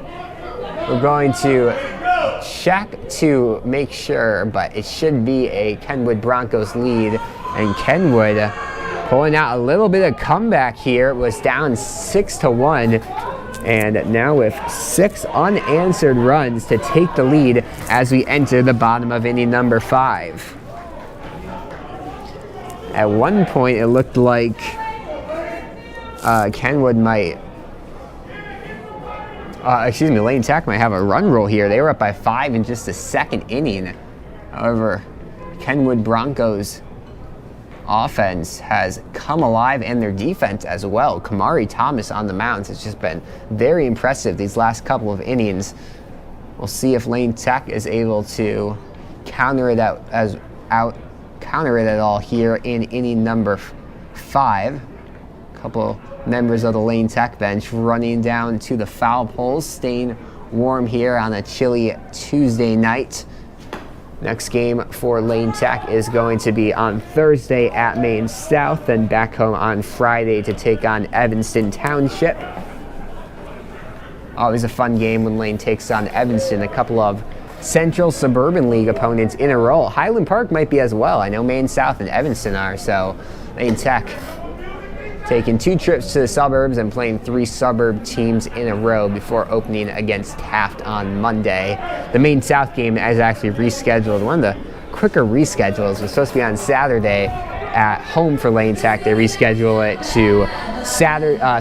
We're going to check to make sure, but it should be a Kenwood Broncos lead. And Kenwood pulling out a little bit of comeback here. It was down 6-1. And now with 6 unanswered runs to take the lead as we enter the bottom of inning number 5. At one point, it looked like Kenwood might... Lane Tech might have a run rule here. They were up by 5 in just the 2nd inning. However, Kenwood Broncos offense has come alive, and their defense as well. Kamari Thomas on the mound has just been very impressive these last couple of innings. We'll see if Lane Tech is able to counter it at all here in inning number 5. A couple members of the Lane Tech bench running down to the foul poles, staying warm here on a chilly Tuesday night. Next game for Lane Tech is going to be on Thursday at Maine South, and back home on Friday to take on Evanston Township. Always a fun game when Lane takes on Evanston. A couple of Central Suburban League opponents in a row. Highland Park might be as well. I know Maine South and Evanston are, so Lane Tech taking 2 trips to the suburbs and playing 3 suburb teams in a row before opening against Taft on Monday. The Maine South game is actually rescheduled. One of the quicker reschedules was supposed to be on Saturday, at home for Lane Tech. They reschedule it to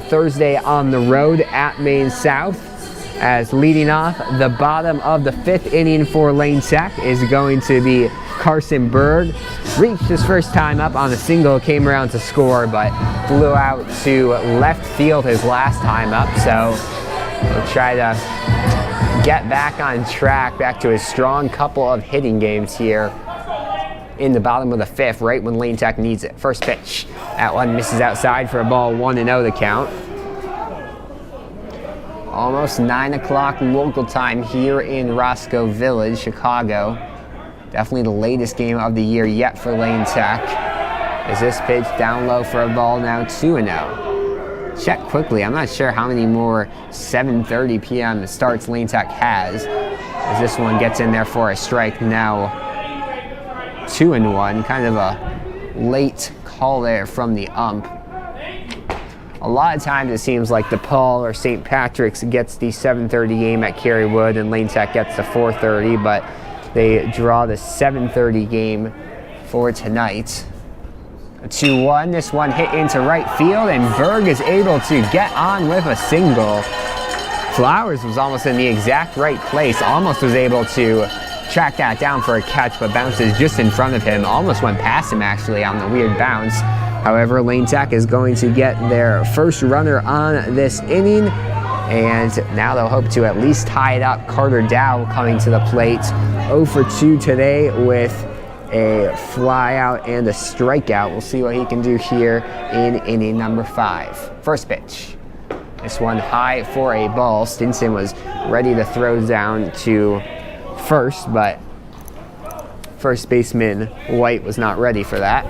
Thursday on the road at Maine South. As leading off the bottom of the 5th inning for Lane Tech is going to be Carson Berg. Reached his first time up on a single, came around to score, but flew out to left field his last time up. So we'll try to get back on track, back to a strong couple of hitting games here in the bottom of the 5th, right when Lane Tech needs it. First pitch, that one misses outside for a ball, 1-0 the count. Almost 9 o'clock local time here in Roscoe Village, Chicago. Definitely the latest game of the year yet for Lane Tech. Is this pitch down low for a ball, now 2-0. Check quickly, I'm not sure how many more 7:30 p.m. starts Lane Tech has. As this one gets in there for a strike, now 2-1. Kind of a late call there from the ump. A lot of times it seems like DePaul or St. Patrick's gets the 7:30 game at Kenwood and Lane Tech gets the 4:30, but they draw the 7:30 game for tonight. A 2-1, this one hit into right field, and Berg is able to get on with a single. Flowers was almost in the exact right place, almost was able to track that down for a catch, but bounces just in front of him, almost went past him actually on the weird bounce. However, Lane Tech is going to get their first runner on this inning, and now they'll hope to at least tie it up. Carter Dow coming to the plate, 0 for 2 today with a fly out and a strikeout. We'll see what he can do here in inning number 5. First pitch. This one high for a ball. Stinson was ready to throw down to first, but first baseman White was not ready for that.